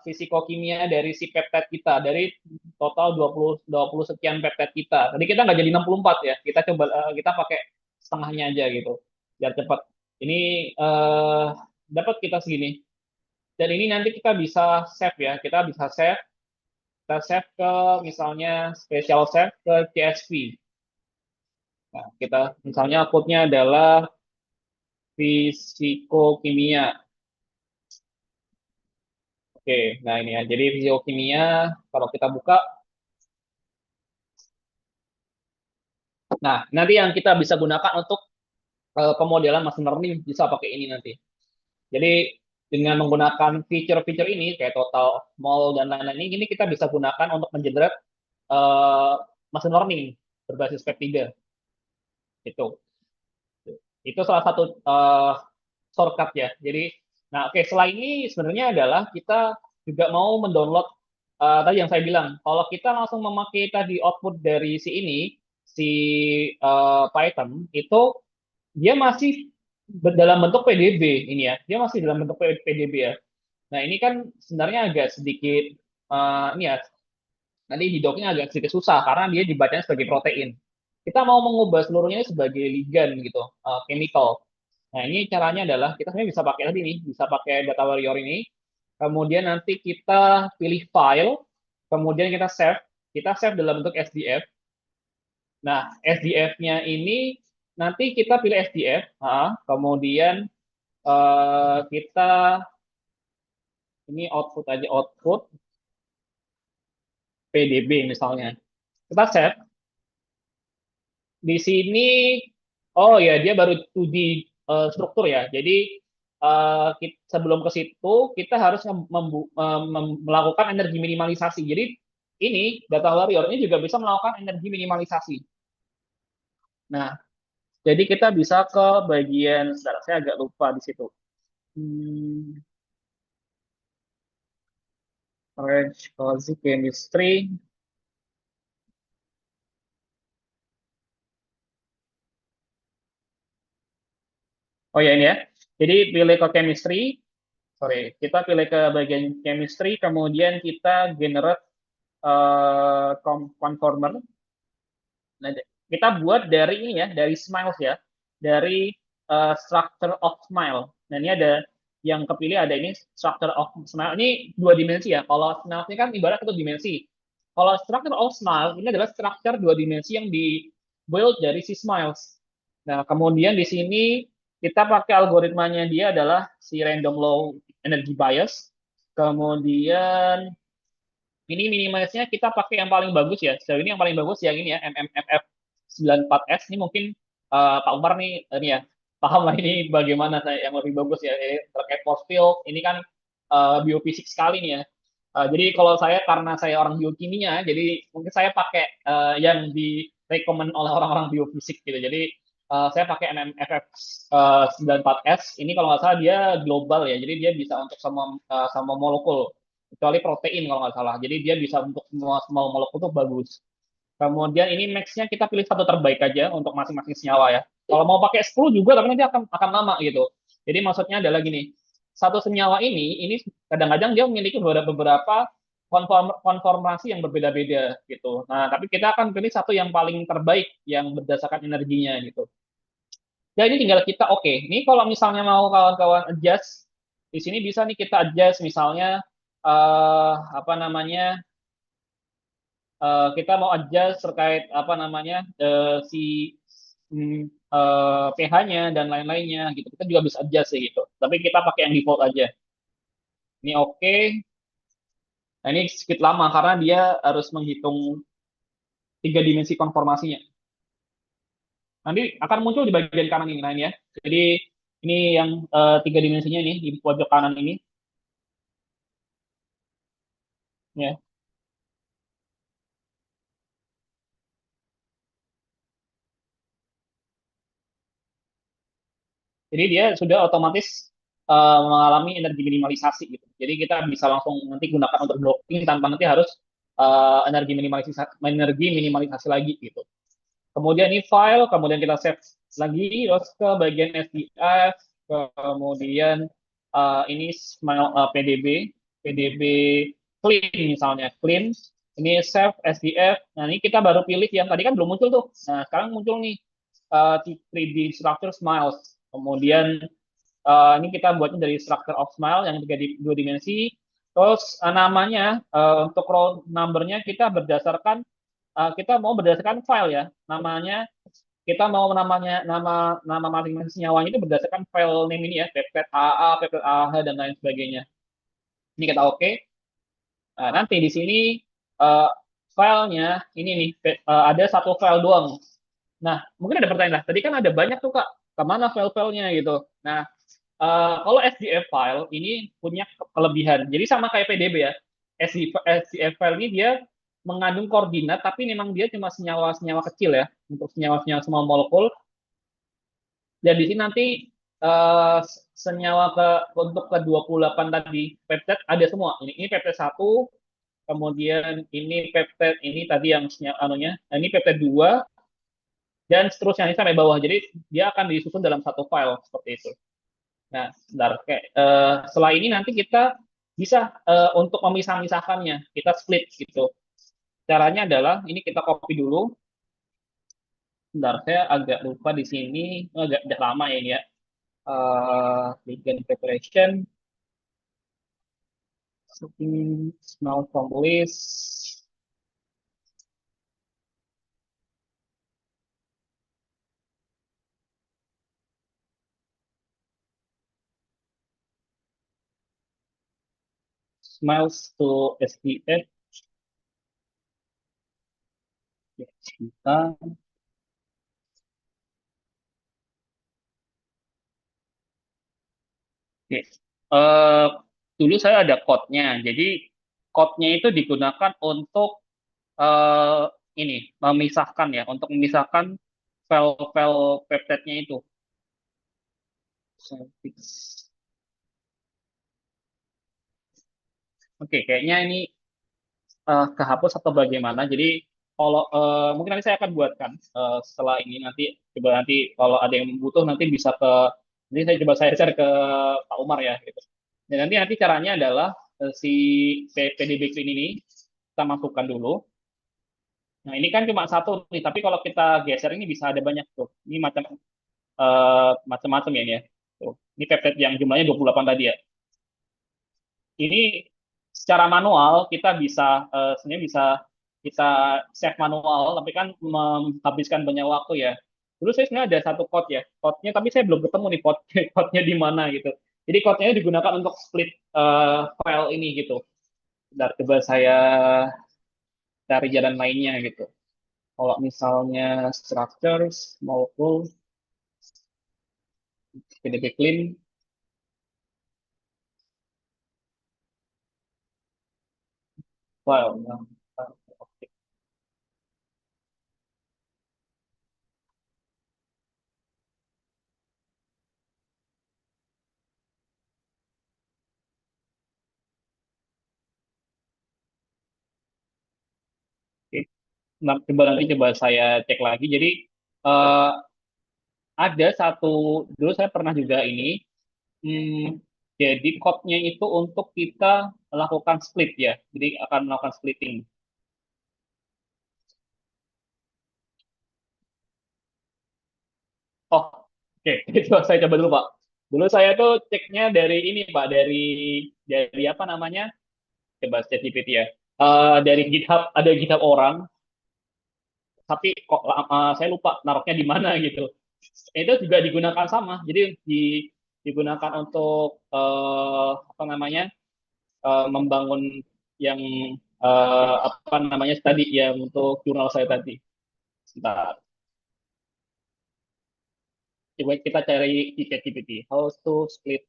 fisikokimia dari si peptide kita, dari total 20 sekian peptide kita. Tadi kita nggak jadi 64 ya, kita coba kita pakai setengahnya aja gitu, biar cepat. Ini dapat kita segini. Dan ini nanti kita bisa save ya, kita save ke misalnya special save ke CSV. Nah, kita misalnya outputnya adalah fisikokimia. Oke, nah ini ya. Jadi fisikokimia kalau kita buka, nah nanti yang kita bisa gunakan untuk pemodelan machine learning bisa pakai ini nanti. Jadi dengan menggunakan fitur-fitur ini kayak total mall dan lain-lain ini kita bisa gunakan untuk mengenerate uh, machine learning berbasis Web3 itu. Itu salah satu shortcut ya. Jadi, nah oke, selain ini sebenarnya adalah kita juga mau mendownload tadi yang saya bilang, kalau kita langsung memakai tadi output dari si ini, si Python itu dia masih dalam bentuk PDB ini ya, dia masih dalam bentuk PDB ya. Nah ini kan sebenarnya agak sedikit ini ya, nanti di docknya agak sedikit susah karena dia dibacanya sebagai protein. Kita mau mengubah seluruhnya sebagai ligand gitu, chemical. Nah, ini caranya adalah kita sebenarnya bisa pakai tadi nih, bisa pakai data warrior ini. Kemudian nanti kita pilih file, kemudian kita save dalam bentuk SDF. Nah, SDF-nya ini nanti kita pilih SDF, kemudian kita ini output aja, output PDB misalnya. Kita save. Di sini, oh ya, dia baru 2D struktur ya. Jadi sebelum ke situ kita harus melakukan energi minimalisasi. Jadi ini data warrior ini juga bisa melakukan energi minimalisasi. Nah, jadi kita bisa ke bagian, sebentar, saya agak lupa di situ. Range Cozy Chemistry. Oh ya ini ya. Jadi pilih ke chemistry, sorry, kita pilih ke bagian chemistry, kemudian kita generate conformer. Nah, kita buat dari ini ya, dari Smiles ya, dari structure of smile. Nah, ini ada yang kepilih ada ini structure of smile. Ini dua dimensi ya. Kalau smile ini kan ibarat satu dimensi. Kalau structure of smile ini adalah structure dua dimensi yang dibuild dari si Smiles. Nah, kemudian di sini kita pakai algoritmanya dia adalah si random low energy bias. Kemudian ini minimalisnya kita pakai yang paling bagus ya. Sejauh ini yang paling bagus yang ini ya, MMFF 94S. Ini mungkin Pak Umar nih ini ya, paham lah ini bagaimana saya yang lebih bagus ya. Terkait force field, ini kan biofisik sekali nih ya. Jadi kalau saya karena saya orang biokimia, jadi mungkin saya pakai yang direkomend oleh orang-orang biofisik gitu. Jadi saya pakai MMFF 94S. Ini kalau nggak salah dia global ya. Jadi dia bisa untuk sama molekul kecuali protein kalau nggak salah. Jadi dia bisa untuk semua molekul itu bagus. Kemudian ini max-nya kita pilih satu terbaik aja untuk masing-masing senyawa ya. Kalau mau pakai 10 juga, tapi nanti akan lama gitu. Jadi maksudnya adalah gini, satu senyawa ini kadang-kadang dia memiliki beberapa konformasi yang berbeda-beda gitu. Nah, tapi kita akan pilih satu yang paling terbaik yang berdasarkan energinya gitu. Jadi tinggal kita oke. Ini kalau misalnya mau kawan-kawan adjust, di sini bisa nih kita adjust misalnya apa namanya kita mau adjust terkait apa namanya si pH-nya dan lain-lainnya gitu. Kita juga bisa adjust sih gitu. Tapi kita pakai yang default aja. Ini oke. Nah, ini sedikit lama karena dia harus menghitung tiga dimensi konformasinya. Nanti akan muncul di bagian kanan ini, nah ini ya. Jadi Ini yang tiga dimensinya nih di pojok kanan ini, ya. Jadi dia sudah otomatis mengalami energi minimalisasi gitu. Jadi kita bisa langsung nanti gunakan untuk blocking tanpa nanti harus energi minimalisasi lagi gitu. Kemudian ini file, kemudian kita save lagi, terus ke bagian SDF, kemudian ini Smile PDB clean misalnya, clean, ini save SDF. Nah ini kita baru pilih yang tadi kan belum muncul tuh. Nah sekarang muncul nih 3D structure smiles. Kemudian ini kita buatnya dari structure of smile yang dua dimensi. Terus namanya untuk row numbernya kita berdasarkan kita mau berdasarkan file ya. Namanya kita mau namanya nama masing-masing senyawanya itu berdasarkan file name ini ya, peptide AA, peptide AH dan lain sebagainya. Ini kita oke. Nah, nanti di sini uh, filenya ini nih ada satu file doang. Nah, mungkin ada pertanyaan lah. Tadi kan ada banyak tuh Kak. Kemana file-filenya gitu. Nah, kalau SDF file ini punya kelebihan. Jadi sama kayak PDB ya. SDF file ini dia mengandung koordinat, tapi memang dia cuma senyawa-senyawa kecil ya, untuk senyawa-senyawa small molekul. Dan di sini nanti eh, senyawa untuk ke 28 tadi peptide ada semua. Ini peptide satu, kemudian ini peptide ini tadi yang senyawa anunya, nah, ini peptide 2 dan seterusnya ini sampai bawah. Jadi dia akan disusun dalam satu file seperti itu. Nah, sebentar. Kayak, setelah ini nanti kita bisa untuk memisah-misahkannya, kita split gitu. Caranya adalah ini kita copy dulu. Sebentar, saya agak lupa di sini, agak lama ya ini ya. Ligand preparation, small from list, smiles to SPF. Kita Oke. Eh, dulu saya ada code-nya. Jadi code-nya itu digunakan untuk eh, ini memisahkan ya, untuk memisahkan file-file peptide-nya itu. Oke, kayaknya ini kehapus atau bagaimana. Jadi kalau mungkin nanti saya akan buatkan setelah ini nanti coba nanti kalau ada yang butuh nanti bisa ke nanti saya coba saya share ke Pak Umar ya gitu. Dan nanti caranya adalah si PDB Clean ini kita masukkan dulu. Nah, ini kan cuma satu nih, tapi kalau kita geser ini bisa ada banyak tuh. Ini macam-macam ya ini ya. Tuh. Ini peptide yang jumlahnya 28 tadi ya. Ini secara manual kita bisa sebenarnya bisa kita save manual, tapi kan menghabiskan banyak waktu ya. Dulu saya sebenarnya ada satu code ya, code-nya tapi saya belum ketemu nih code-nya di mana gitu. Jadi code-nya digunakan untuk split file ini gitu. Dan coba saya cari jalan lainnya gitu. Kalau misalnya structures, molecule, PDB clean, file. Nah, oke. Nah, coba saya cek lagi. Jadi eh, ada satu dulu saya pernah juga ini jadi code-nya itu untuk kita melakukan split ya. Jadi akan melakukan splitting. Oh, oke. Itu saya coba dulu, Pak. Dulu saya tuh ceknya dari ini, Pak, dari apa namanya? Coba ChatGPT ya. Dari GitHub ada GitHub orang, tapi kok saya lupa naruhnya di mana gitu. Itu juga digunakan sama. Jadi digunakan untuk apa namanya? Membangun yang apa namanya tadi yang untuk jurnal saya tadi. Sebentar. Coba kita cari di ChatGPT. How to split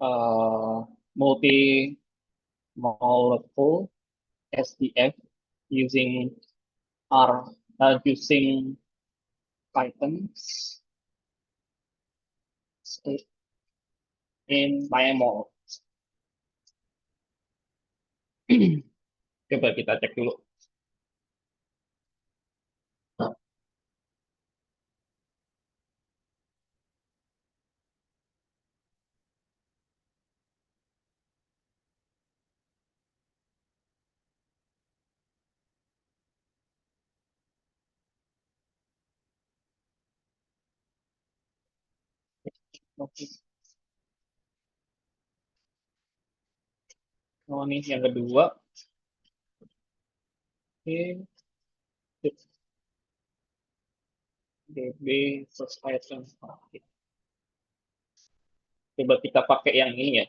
uh, multi molecule SDF using R using Python split in YAML. Coba kita cek dulu. Oke. Oh, ini yang kedua. Oke. DB first Python. Oke. Coba kita pakai yang ini ya.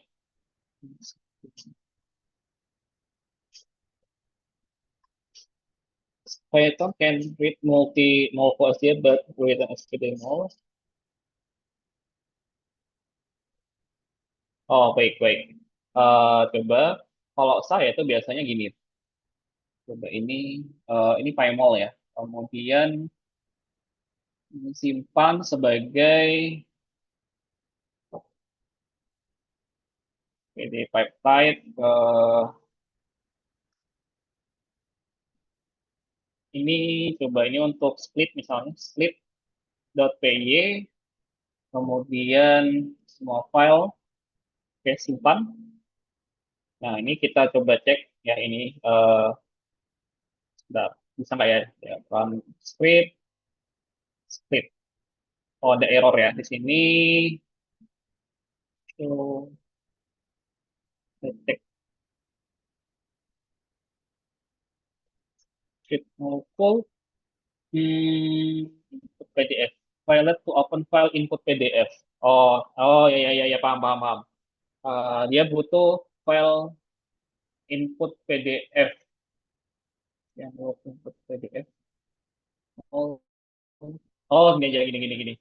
Python can read multi-mole files here, but with an HTML. Oh, baik, baik. Coba, kalau saya itu biasanya gini. Coba ini PyMol ya. Kemudian simpan sebagai PD peptide. Ini coba ini untuk split misalnya, split.py, kemudian semua file, oke, simpan. Nah, ini kita coba cek ya ini sebentar, bisa nggak ya? Ya, run script, split. Oh, ada error ya di sini. So, cek script full. Input PDF. File to open file input PDF. Oh, oh ya ya ya ya paham paham paham. Dia butuh file input PDF yang buat input PDF. Oh, oh gini aja gini gini gini.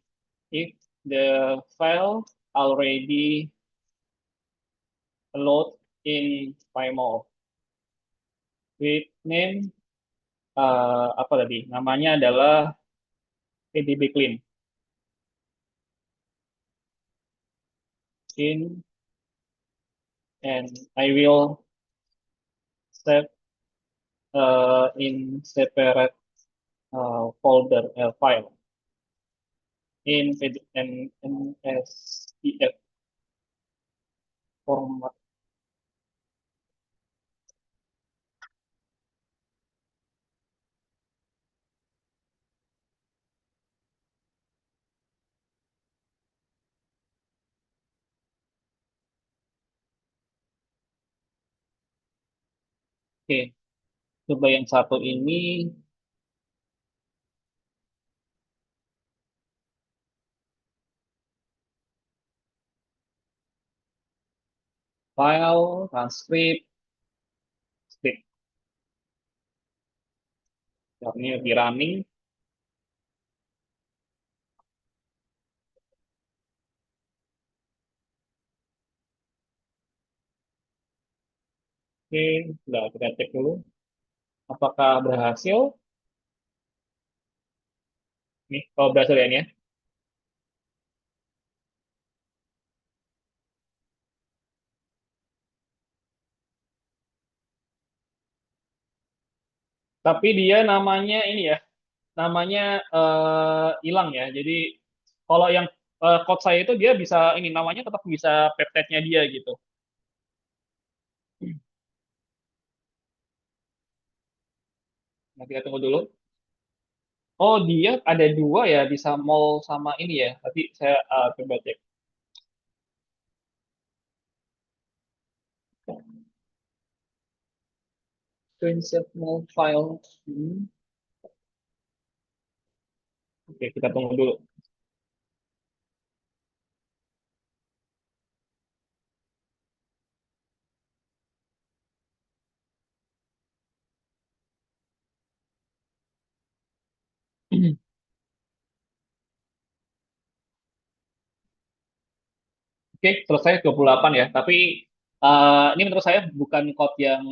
If the file already load in PyMol with name apa tadi? Namanya adalah PDB clean in and I will save in separate folder file in NSDF format. Oke, coba yang satu ini file transcript script. Ini lagi running. Oke, sudah kita cek dulu apakah berhasil. Nih, kalau berhasil ya ini ya. Tapi dia namanya ini ya, namanya hilang ya. Jadi kalau yang code saya itu dia bisa ini namanya tetap bisa peptide-nya dia gitu. Nah, kita tunggu dulu. Oh, dia ada dua ya, bisa mall sama ini ya. Tadi saya coba cek. Screenshot mall file. Oke, kita tunggu dulu. Oke, selesai 28 ya. Tapi ini menurut saya bukan code yang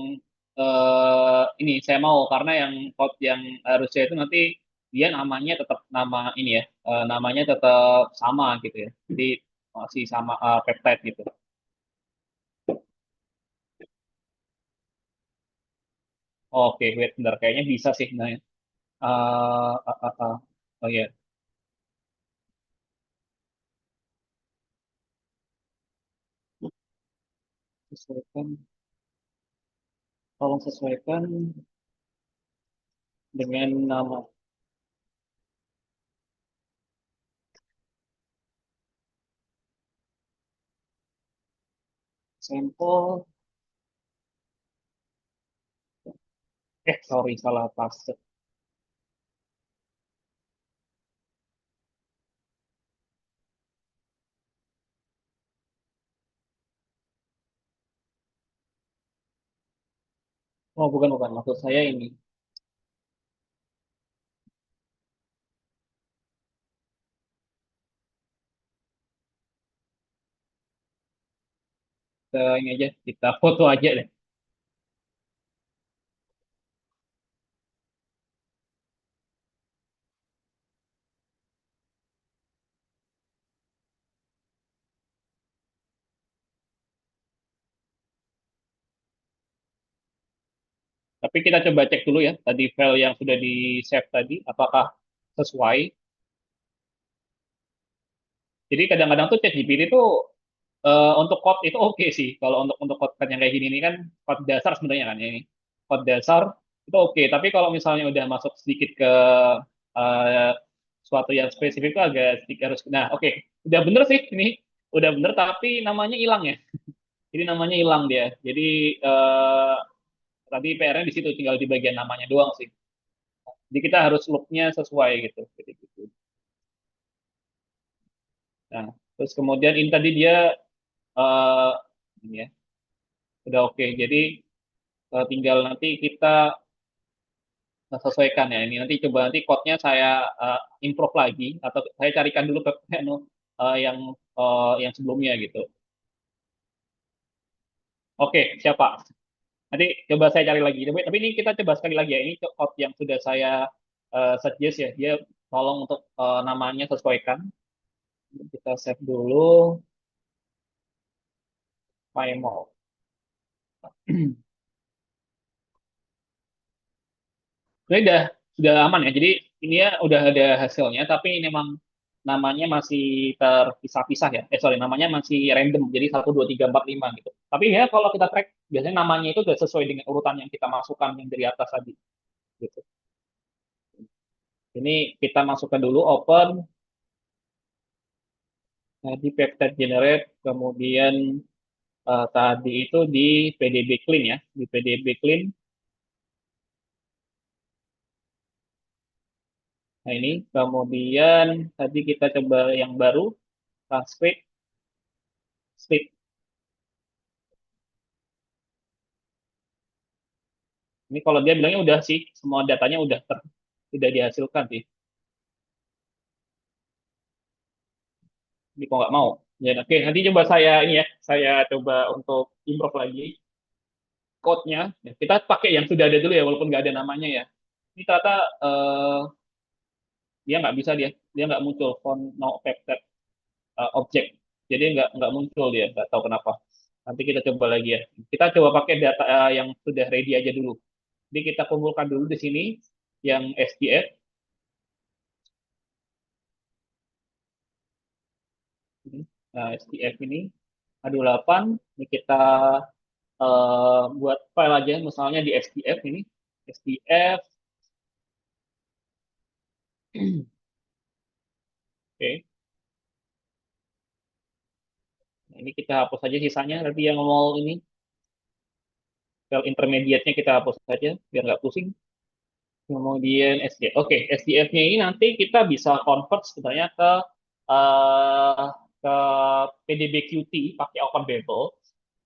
ini saya mau karena yang code yang harusnya itu nanti dia namanya tetap nama ini ya, namanya tetap sama gitu ya. Jadi masih sama peptide gitu. Oke, wait, bentar kayaknya bisa sih. Nah, uh, uh, uh, uh. Oh ya, sesuaikan, tolong sesuaikan dengan nama sampel. Sorry, salah paste. Oh, bukan, bukan. Maksud saya ini. Ini aja, kita foto aja deh. Tapi kita coba cek dulu ya, tadi file yang sudah di-save tadi, apakah sesuai. Jadi kadang-kadang tuh ChatGPT tuh untuk code itu oke sih. Kalau untuk code yang kayak gini ini kan code dasar sebenarnya kan ya ini. Code dasar itu oke, tapi kalau misalnya udah masuk sedikit ke uh, suatu yang spesifik itu agak sedikit harus. Nah, oke, udah bener sih ini. Udah bener tapi namanya hilang ya. Jadi namanya hilang dia. Jadi tadi PR-nya di situ tinggal di bagian namanya doang sih. Jadi kita harus look-nya sesuai gitu. Jadi gitu. Nah, terus kemudian ini tadi dia eh ini ya, udah oke. Jadi tinggal nanti kita sesuaikan ya. Ini nanti coba nanti code-nya saya improve lagi atau saya carikan dulu ke yang yang sebelumnya gitu. Oke, siapa? Nanti coba saya cari lagi. Tapi ini kita coba sekali lagi ya. Ini code yang sudah saya suggest ya. Dia tolong untuk namanya sesuaikan. Kita save dulu. Paymall. Ini sudah aman ya. Jadi ini ya udah ada hasilnya, tapi ini memang namanya masih terpisah-pisah ya. Sorry, namanya masih random. Jadi 1, 2, 3, 4, 5 gitu. Tapi ya kalau kita track, biasanya namanya itu udah sesuai dengan urutan yang kita masukkan yang dari atas tadi. Gitu. Ini kita masukkan dulu open, di peptide generate, kemudian tadi itu di PDB clean ya. Di PDB clean. Nah ini, kemudian tadi kita coba yang baru, transcript, script. Ini kalau dia bilangnya udah sih, semua datanya udah dihasilkan sih. Ini kok nggak mau. Ya, oke, nanti coba saya ini ya, saya coba untuk improve lagi code-nya. Ya, kita pakai yang sudah ada dulu ya, walaupun nggak ada namanya ya. Ini ternyata dia nggak bisa dia nggak muncul font no affected object. Jadi nggak muncul dia, nggak tahu kenapa. Nanti kita coba lagi ya. Kita coba pakai data yang sudah ready aja dulu. Jadi kita kumpulkan dulu di sini yang SPF. Nah, SPF ini A28. Ini kita buat file aja, misalnya di SPF ini. SPF, oke. Nah, ini kita hapus aja sisanya, nanti yang mau ini, file intermediate-nya kita hapus saja, biar nggak pusing. Kemudian SDF. Oke, SDF-nya ini nanti kita bisa convert sebenarnya uh, ke PDBQT pakai OpenBabel.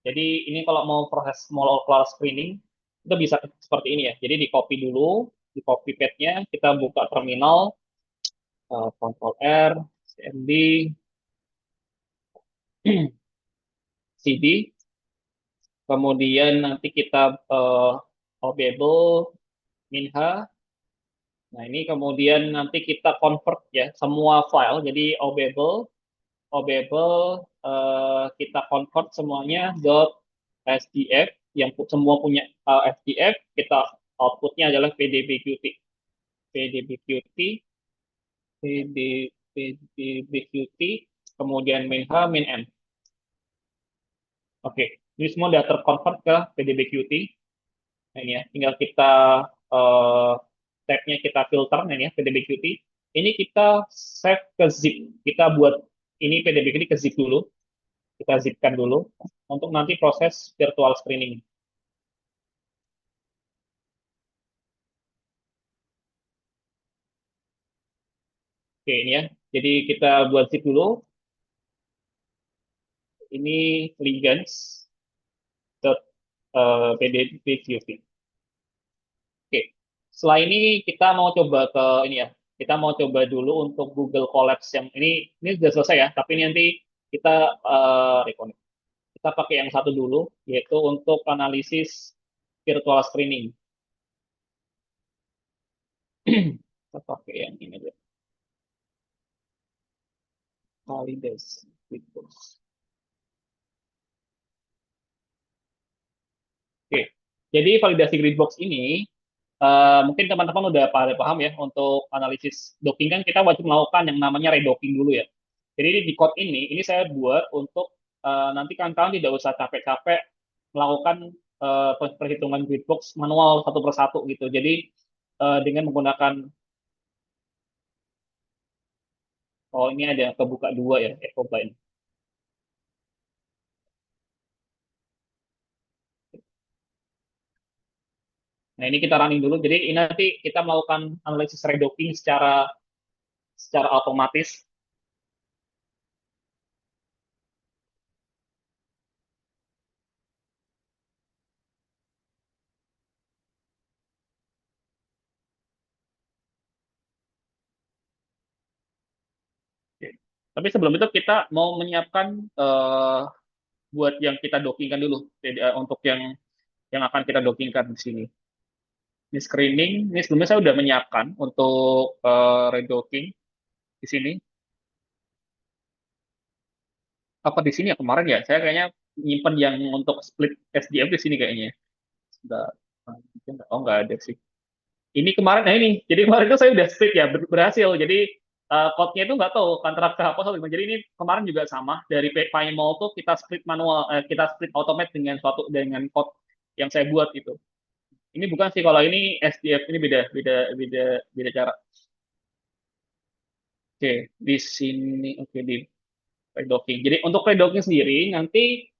Jadi ini kalau mau proses molecular screening itu bisa seperti ini ya. Jadi di copy dulu, di copy pad-nya kita buka terminal, Ctrl R, CMD, cd, kemudian nanti kita obable minha. Nah, ini kemudian nanti kita convert ya semua file. Jadi obable kita convert semuanya .sdf yang semua punya sdf, kita outputnya adalah pdbqt, pdbqt, pdbqt, kemudian min h min n. Oke, ini semua sudah terconvert ke pdbqt. Nah, ini ya, tinggal kita eh, tabnya kita filter, nah ini ya, pdbqt. Ini kita save ke zip. Kita buat ini pdbqt ke zip dulu. Kita zipkan dulu untuk nanti proses virtual screening. Oke, ini ya. Jadi kita buat zip dulu. Ini ligands.pdbqt. Oke. Setelah ini kita mau coba ke ini ya. Kita mau coba dulu untuk Google Collapse yang ini sudah selesai ya, tapi ini nanti kita reconnect. Kita pakai yang satu dulu, yaitu untuk analisis virtual screening. Kita pakai yang ini aja. Validasi QuickBooks. Oke, jadi validasi Gridbox ini mungkin teman-teman udah pada paham ya, untuk analisis docking kan kita wajib melakukan yang namanya redocking dulu ya. Jadi di code ini saya buat untuk nanti kawan-kawan tidak usah capek-capek melakukan perhitungan Gridbox manual satu persatu gitu. Jadi dengan menggunakan, oh ini ada kebuka dua ya, Ecobind. Nah ini kita running dulu. Jadi ini nanti kita melakukan analisis redocking secara secara otomatis. Oke. Tapi sebelum itu kita mau menyiapkan buat yang kita dockingkan dulu. Jadi, untuk yang akan kita dockingkan di sini. Ini screening. Ini sebelumnya saya sudah menyiapkan untuk redocking di sini. Apa di sini ya kemarin ya? Saya kayaknya nyimpen yang untuk split SDF di sini kayaknya. Sudah. Oh nggak ada sih. Ini kemarin, nah ini. Jadi kemarin itu saya udah split ya, berhasil. Jadi code-nya itu nggak tahu antara kehapus atau gimana. Jadi ini kemarin juga sama. Dari PayMall tuh kita split manual, kita split automate dengan suatu dengan code yang saya buat itu. Ini bukan sih, kalau ini SDF ini beda beda beda beda cara. Oke, di sini oke di redocking. Jadi untuk redocking sendiri nanti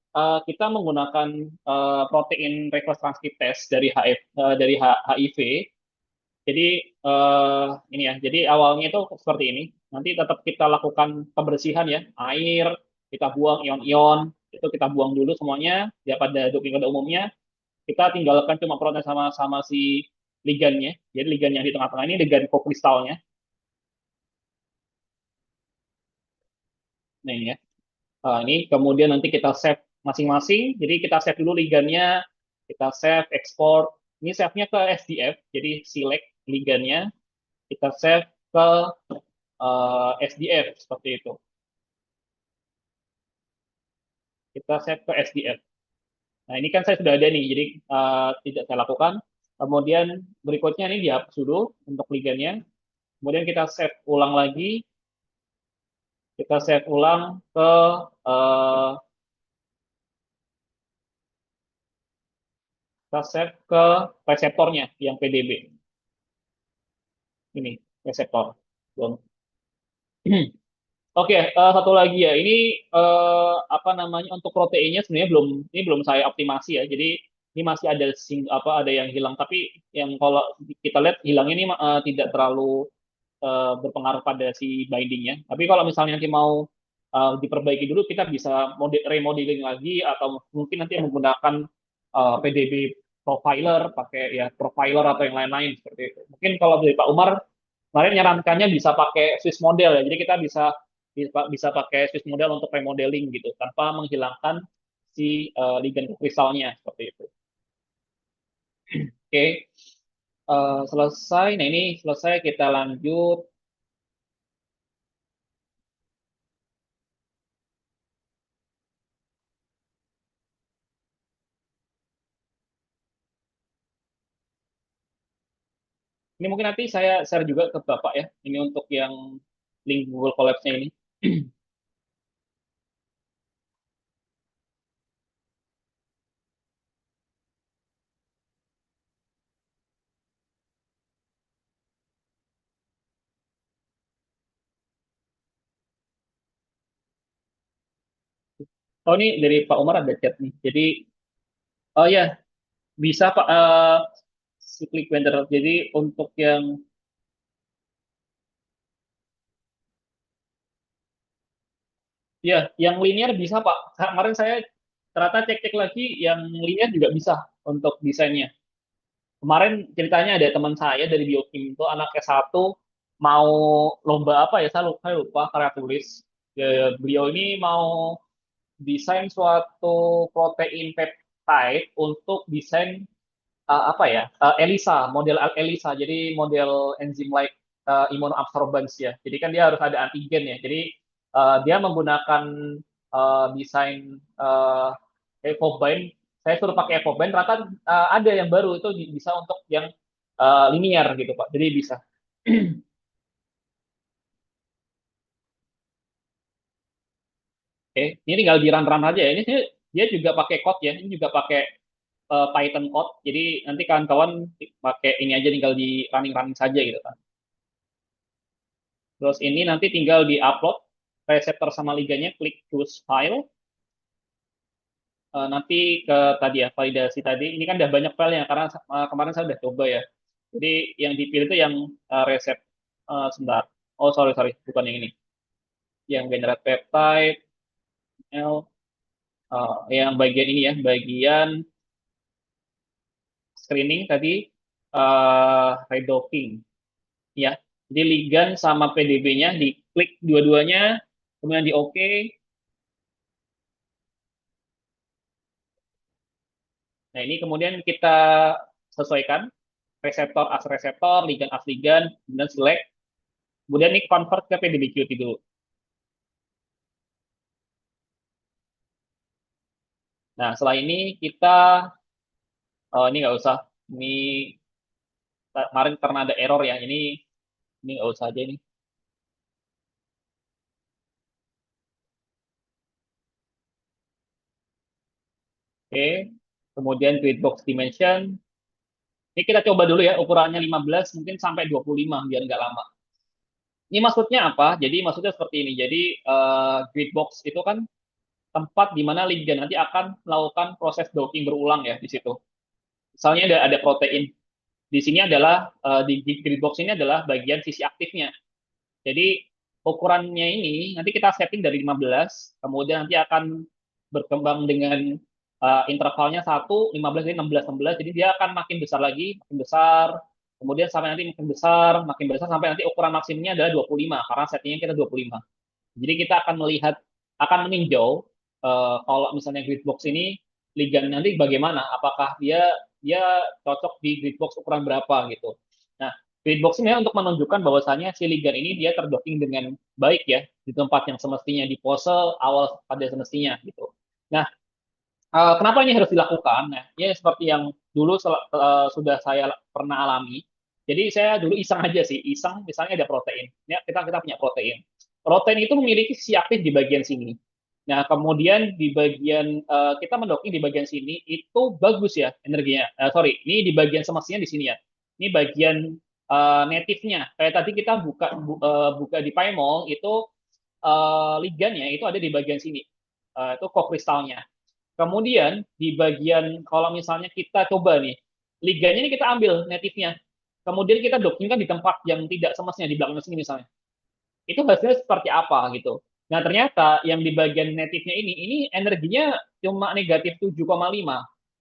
kita menggunakan protein reverse transcript test dari dari HIV. Jadi ini ya. Jadi awalnya itu seperti ini. Nanti tetap kita lakukan pembersihan ya, air, kita buang ion-ion, itu kita buang dulu semuanya ya pada docking pada umumnya. Kita tinggalkan cuma protein sama sama si ligannya. Jadi ligan yang di tengah-tengah ini ligan kokristalnya. Nah ini ya. Ini kemudian nanti kita save masing-masing. Jadi kita save dulu ligannya, kita save export. Ini save-nya ke SDF, jadi select ligannya, kita save ke SDF seperti itu. Kita save ke SDF. Nah ini kan saya sudah ada nih, jadi tidak saya lakukan. Kemudian berikutnya ini dihapus dulu untuk ligannya. Kemudian kita save ulang lagi. Kita save ulang ke uh, kita save ke reseptornya yang PDB. Ini reseptor. Oke, satu lagi ya. Ini apa namanya, untuk proteinnya sebenarnya belum saya optimasi ya. Jadi ini masih ada ada yang hilang. Tapi yang kalau kita lihat hilangnya ini tidak terlalu berpengaruh pada si bindingnya. Tapi kalau misalnya nanti mau diperbaiki dulu, kita bisa remodeling lagi atau mungkin nanti menggunakan PDB profiler, pakai ya profiler atau yang lain-lain seperti itu. Mungkin kalau dari Pak Umar kemarin nyarankannya bisa pakai Swiss model ya. Jadi kita bisa bisa pakai Swiss model untuk remodeling gitu tanpa menghilangkan si ligan kristalnya seperti itu. Oke, selesai. Nah ini selesai, kita lanjut. Ini mungkin nanti saya share juga ke Bapak ya. Ini untuk yang link Google Collabs-nya ini. Oh ini dari Pak Umar ada chat nih. Jadi, oh ya bisa Pak, cyclic vendor. Jadi untuk yang ya yang linear bisa Pak. Kemarin saya ternyata cek-cek lagi yang linear juga bisa untuk desainnya. Kemarin ceritanya ada teman saya dari Biokim itu anak S1 mau lomba apa ya, saya lupa karya tulis. Ya, beliau ini mau desain suatu protein peptide untuk desain apa ya, ELISA, model ELISA, jadi model enzim like immunoabsorbance ya. Jadi kan dia harus ada antigen ya. Jadi dia menggunakan desain Evobind. Saya suruh pakai Evobind, ternyata ada yang baru itu bisa untuk yang linear gitu Pak. Jadi bisa. Oke, ini tinggal di run-run aja ya. Ini dia juga pakai code ya. Ini juga pakai Python code. Jadi nanti kawan-kawan pakai ini aja, tinggal di running-running saja gitu kan. Terus ini nanti tinggal di-upload reseptor sama liganya, klik choose file. Nanti ke tadi ya, validasi tadi. Ini kan udah banyak filenya, karena kemarin saya udah coba ya. Jadi yang dipilih itu yang resep, sebentar. Oh, sorry, sorry. Bukan yang ini. Yang generate peptide, L, yang bagian ini ya, bagian screening tadi, redocking. Ya. Jadi ligan sama PDB-nya diklik dua-duanya, kemudian di OK. Nah, ini kemudian kita sesuaikan reseptor as reseptor, ligan as ligan, kemudian select. Kemudian ini convert ke PDBQT dulu. Nah, setelah ini kita, oh ini nggak usah. Ini kemarin karena ada error ya, ini nggak usah aja ini. Oke, kemudian grid box dimension. Ini kita coba dulu ya, ukurannya 15, mungkin sampai 25 biar nggak lama. Ini maksudnya apa? Jadi maksudnya seperti ini. Jadi grid box itu kan tempat di mana ligan nanti akan melakukan proses docking berulang ya di situ. Misalnya ada protein. Di sini adalah di grid box ini adalah bagian sisi aktifnya. Jadi ukurannya ini nanti kita setting dari 15, kemudian nanti akan berkembang dengan intervalnya 1, 15, 16, 16. Jadi dia akan makin besar lagi, makin besar. Kemudian sampai nanti makin besar sampai nanti ukuran maksimumnya adalah 25 karena settingnya kita 25. Jadi kita akan melihat, akan meninjau kalau misalnya grid box ini ligan nanti bagaimana, apakah dia dia cocok di grid box ukuran berapa gitu. Nah, grid box ini untuk menunjukkan bahwasannya si ligan ini dia terdocking dengan baik ya di tempat yang semestinya, di pose awal pada semestinya gitu. Nah, kenapa ini harus dilakukan? Nah, ya seperti yang dulu sudah saya pernah alami. Jadi saya dulu iseng aja sih, iseng misalnya ada protein. Ya, kita punya protein. Protein itu memiliki sisi aktif di bagian sini. Nah, kemudian di bagian kita mendocking di bagian sini itu bagus ya energinya. Sorry, ini di bagian semestinya di sini ya. Ini bagian native-nya. Kayak tadi kita buka di PyMol itu ligannya itu ada di bagian sini. Itu kokristalnya. Kemudian di bagian kalau misalnya kita coba nih, liganya ini kita ambil native-nya. Kemudian kita dockingkan di tempat yang tidak semestinya di belakang sini misalnya. Itu hasilnya seperti apa gitu. Nah, ternyata yang di bagian native-nya ini energinya cuma negatif 7,5.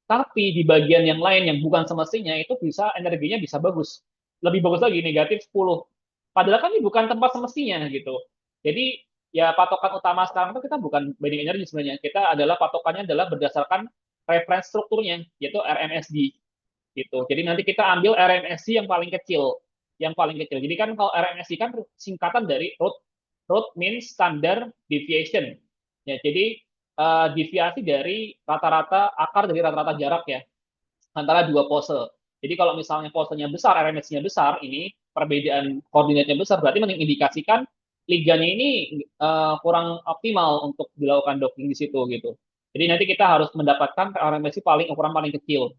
Tapi di bagian yang lain yang bukan semestinya itu bisa energinya bisa bagus. Lebih bagus lagi negatif 10. Padahal kan ini bukan tempat semestinya gitu. Jadi ya patokan utama sekarang itu kita bukan binding energy sebenarnya. Kita adalah patokannya adalah berdasarkan reference strukturnya, yaitu RMSD gitu. Jadi nanti kita ambil RMSD yang paling kecil, yang paling kecil. Jadi kan kalau RMSD kan singkatan dari root means standard deviation. Ya, jadi deviasi dari rata-rata akar dari rata-rata jarak ya antara dua pose. Jadi kalau misalnya posenya besar, RMS-nya besar, ini perbedaan koordinatnya besar, berarti mengindikasikan liganya ini kurang optimal untuk dilakukan docking di situ gitu. Jadi nanti kita harus mendapatkan RMS paling ukuran paling kecil.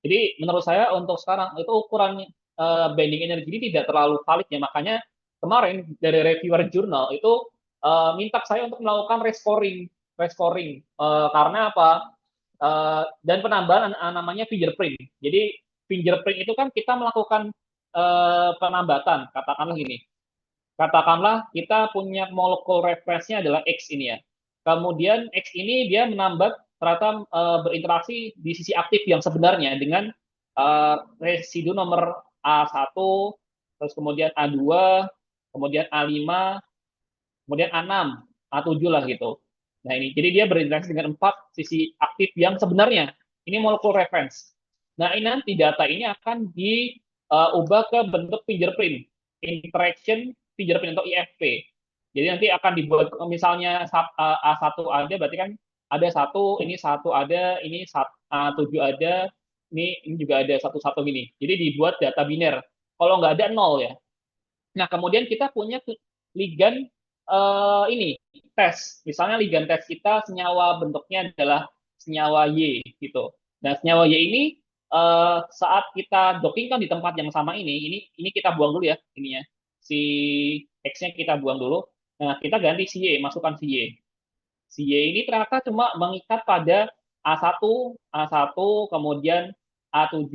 Jadi menurut saya untuk sekarang itu ukuran bending energi ini tidak terlalu valid ya. Makanya kemarin dari reviewer jurnal itu minta saya untuk melakukan rescoring. Karena apa? Dan penambahan namanya fingerprint. Jadi fingerprint itu kan kita melakukan penambatan, katakanlah gini. Katakanlah kita punya molekul referensinya adalah X ini ya. Kemudian X ini dia menambah ternyata berinteraksi di sisi aktif yang sebenarnya dengan residu nomor A1, terus kemudian A2, kemudian A5, kemudian A6, A7 lah gitu. Nah ini, jadi dia berinteraksi dengan 4 sisi aktif yang sebenarnya. Ini molekul reference. Nah ini nanti data ini akan diubah ke bentuk fingerprint, interaction fingerprint atau IFP. Jadi nanti akan dibuat misalnya A1 ada, berarti kan ada satu, ini satu ada, ini A7 ada, ini juga ada satu-satu gini. Jadi dibuat data biner. Kalau nggak ada nol ya. Nah kemudian kita punya ligan ini tes. Misalnya ligan tes kita senyawa bentuknya adalah senyawa Y gitu. Nah senyawa Y ini saat kita docking kan di tempat yang sama ini kita buang dulu ya ininya. Si X-nya kita buang dulu. Nah kita ganti si Y, masukkan si Y. Si Y ini ternyata cuma mengikat pada A1, kemudian A7,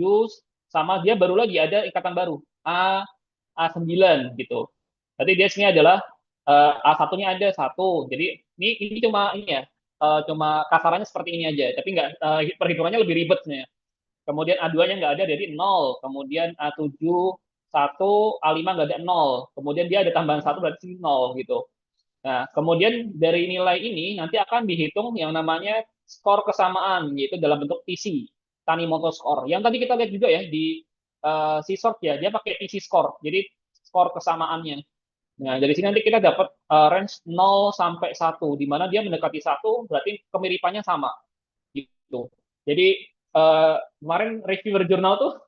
sama dia baru lagi ada ikatan baru, A9 gitu. Jadi dia sini adalah A1-nya ada satu. Jadi ini cuma ini ya, cuma kasarannya seperti ini aja. Tapi nggak perhitungannya lebih ribet sebenarnya. Kemudian A2-nya nggak ada, jadi nol. Kemudian A7 satu, A5 nggak ada nol. Kemudian dia ada tambahan satu berarti nol gitu. Nah, kemudian dari nilai ini nanti akan dihitung yang namanya skor kesamaan, yaitu dalam bentuk TC, Tanimoto score. Yang tadi kita lihat juga ya di C-sort ya, dia pakai TC score, jadi skor kesamaannya. Nah, dari sini nanti kita dapat range 0 sampai 1, di mana dia mendekati 1, berarti kemiripannya sama. Gitu. Jadi, kemarin reviewer jurnal tuh,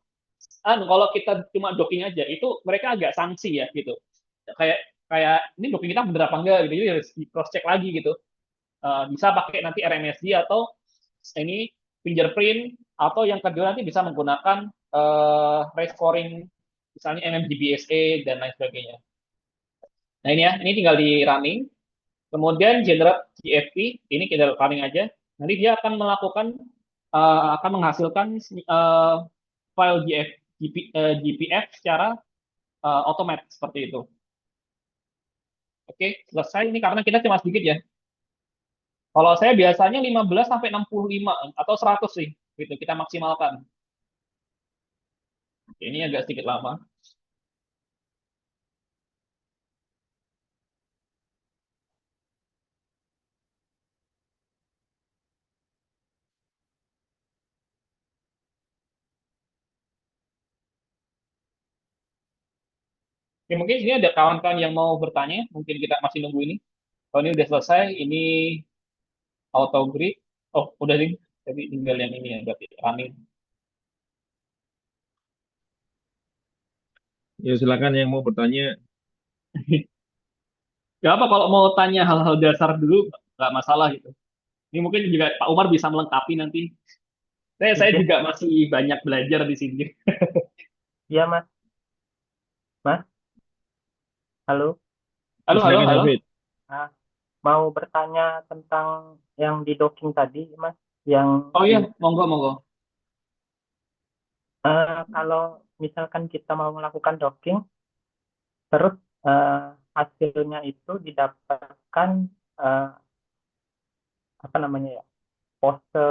kalau kita cuma docking aja, itu mereka agak sanksi ya, gitu. Kayak kayak ini docking kita bener apa enggak gitu, jadi harus di cross check lagi gitu. Bisa pakai nanti RMSD atau ini fingerprint, atau yang kedua nanti bisa menggunakan rescoring misalnya MMGBSA dan lain sebagainya. Nah ini ya, ini tinggal di running. Kemudian generate GFP, ini kita running aja. Nanti dia akan melakukan akan menghasilkan file GPF secara otomatis seperti itu. Oke, selesai ini karena kita cuma sedikit ya. Kalau saya biasanya 15 sampai 65 atau 100 sih, gitu kita maksimalkan. Ini agak sedikit lama. Oke, mungkin ini ada kawan-kawan yang mau bertanya, mungkin kita masih nunggu ini. Kalau ini udah selesai, ini auto grid. Oh, udah sih. Jadi tinggal yang ini ya, berarti running. Ya, silakan yang mau bertanya. Gak apa kalau mau tanya hal-hal dasar dulu, nggak masalah gitu. Ini mungkin juga Pak Umar bisa melengkapi nanti. Saya Izin, juga masih banyak belajar di sini. ya Mas, Mas, halo. Halo, halo, Silakan halo. Hafid. Ah, mau bertanya tentang yang di docking tadi, Mas. Yang Oh iya, monggo, monggo. kalau misalkan kita mau melakukan docking, terus hasilnya itu didapatkan eh, apa namanya ya, pose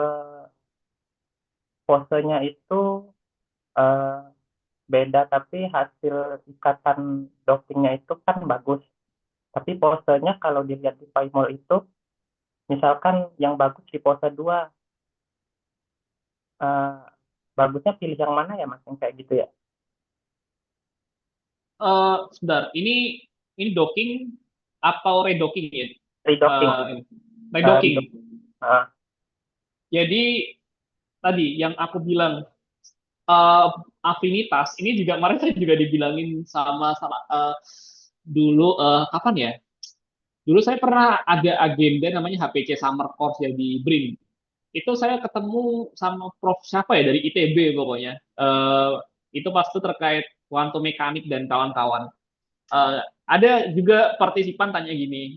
posenya itu eh, beda, tapi hasil ikatan dockingnya itu kan bagus. Tapi posenya kalau dilihat di PyMol itu, misalkan yang bagus di pose 2, bagusnya pilih yang mana ya Mas, yang kayak gitu ya? Sebentar, ini docking atau redocking ya? Redocking. Redocking. Redocking. Ah, Jadi tadi yang aku bilang afinitas ini juga kemarin saya juga dibilangin sama dulu kapan ya? Dulu saya pernah ada agenda namanya HPC Summer Course ya di BRIN. Itu saya ketemu sama Prof siapa ya dari ITB pokoknya. Itu pasti terkait kuantum mekanik dan kawan-kawan. Ada juga partisipan tanya gini,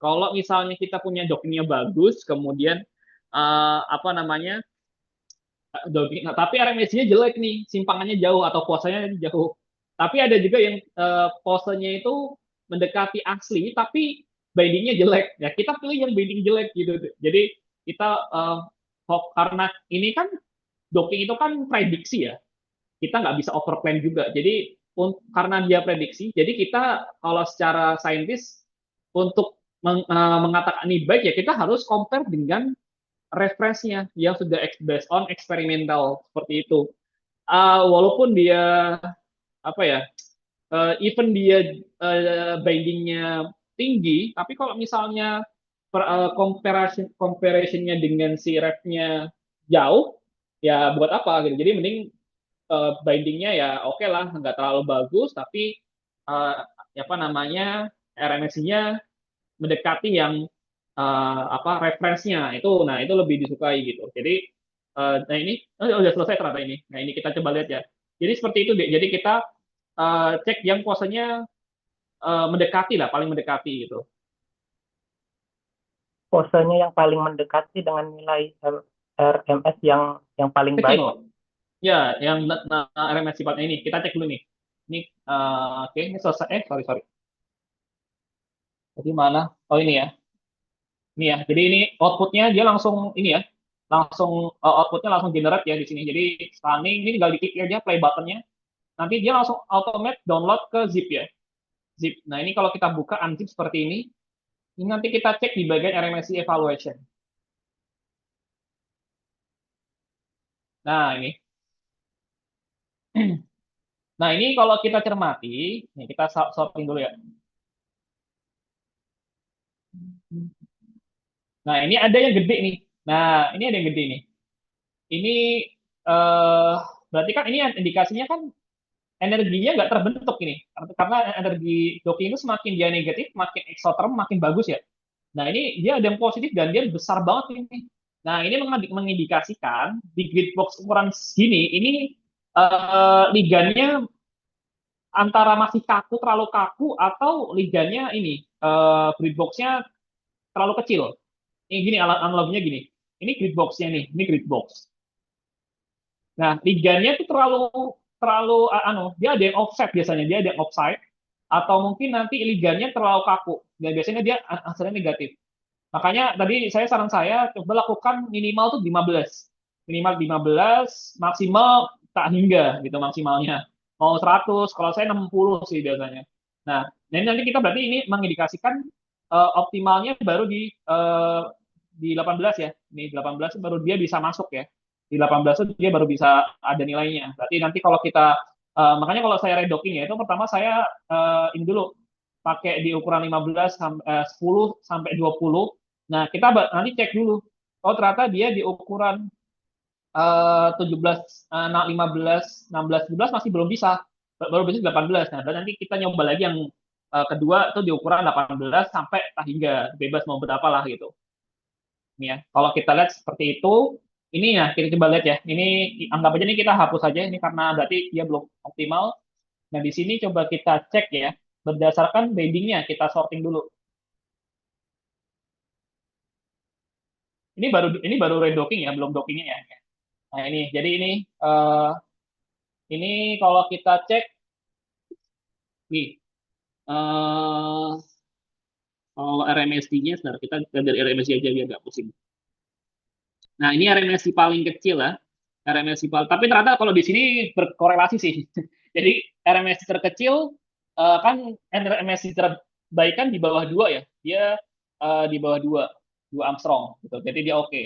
kalau misalnya kita punya doktrinnya bagus, kemudian apa namanya, nah, tapi RMSI-nya jelek nih, simpangannya jauh atau posenya jauh. Tapi ada juga yang posenya itu mendekati asli, tapi bindingnya jelek. Ya kita pilih yang binding jelek gitu. Jadi kita karena ini kan docking itu kan prediksi ya, kita nggak bisa overplan juga. Jadi karena dia prediksi, jadi kita kalau secara saintis untuk mengatakan ini baik ya kita harus compare dengan referensinya yang sudah based on eksperimental seperti itu. Walaupun dia apa ya, even dia bindingnya tinggi, tapi kalau misalnya comparationnya dengan si refnya jauh, ya buat apa gitu. Jadi mending bindingnya ya oke lah, nggak terlalu bagus, tapi uh, apa namanya RMSI-nya mendekati yang apa referensinya itu, nah itu lebih disukai gitu. Jadi nah ini udah selesai ternyata ini. Nah ini kita coba lihat ya. Jadi seperti itu deh. Jadi kita cek yang posenya mendekati lah, paling mendekati gitu. posenya yang paling mendekati dengan nilai RMS yang paling baik. Kecil. Ya, yang RMS sifatnya ini kita cek dulu nih. Ini oke, ini selesai. Sorry sorry. Jadi mana? Oh ini ya. Ini ya. Jadi ini outputnya dia langsung ini ya. Langsung outputnya langsung generate ya di sini. Jadi scanning ini tinggal diklik aja play buttonnya. Nanti dia langsung automate download ke zip ya. Zip. Nah ini kalau kita buka unzip seperti ini. Ini nanti kita cek di bagian RMSI evaluation. Nah ini. Nah ini kalau kita cermati, nih kita sorting dulu ya. Nah ini ada yang gede nih. Nah ini ada yang gede nih. Ini eh berarti kan ini indikasinya kan energinya nggak terbentuk ini. Karena energi docking itu semakin dia negatif, makin exotherm, makin bagus ya. Nah, ini dia ada yang positif dan dia besar banget ini. Nah, ini mengindikasikan di grid box ukuran segini, ini ligannya antara masih kaku, terlalu kaku, atau ligannya ini, grid box-nya terlalu kecil. Ini gini, analoginya gini. Ini grid box-nya nih, ini grid box. Nah, ligannya itu terlalu dia ada yang offset biasanya, dia ada yang offside atau mungkin nanti ligannya terlalu kaku. Dan biasanya dia hasilnya negatif. Makanya tadi saran saya coba lakukan minimal tuh 15. Minimal 15, maksimal tak hingga gitu maksimalnya. Mau 100, kalau saya 60 sih biasanya. Nah, ini nanti kita berarti ini mengindikasikan optimalnya baru di 18 ya. Ini 18 baru dia bisa masuk ya. Di 18 itu dia baru bisa ada nilainya. Berarti nanti kalau kita makanya kalau saya redocking ya itu pertama saya ini dulu pakai di ukuran 15 sampai 10 sampai 20. Nah, kita nanti cek dulu. Oh, ternyata dia di ukuran 17, 15, 16, 17 masih belum bisa. Baru bisa 18. Nah, dan nanti kita nyoba lagi yang kedua itu di ukuran 18 sampai tak hingga bebas mau berapa lah gitu. Ini ya. Kalau kita lihat seperti itu, ini ya kita coba lihat ya. Ini anggap aja ini kita hapus saja ini karena berarti dia belum optimal. Nah, di sini coba kita cek ya berdasarkan bindingnya kita sorting dulu. Ini baru redocking ya, belum dockingnya ya. Nah ini, jadi ini kalau kita cek nih, kalau RMSI-nya, sebentar kita dari RMSI aja biar nggak pusing. Nah ini RMSI paling kecil lah, RMSI paling, tapi ternyata kalau di sini berkorelasi sih. Jadi RMSI terkecil kan RMSI baikan di bawah 2 ya. Dia di bawah 2 Armstrong gitu. Jadi dia oke.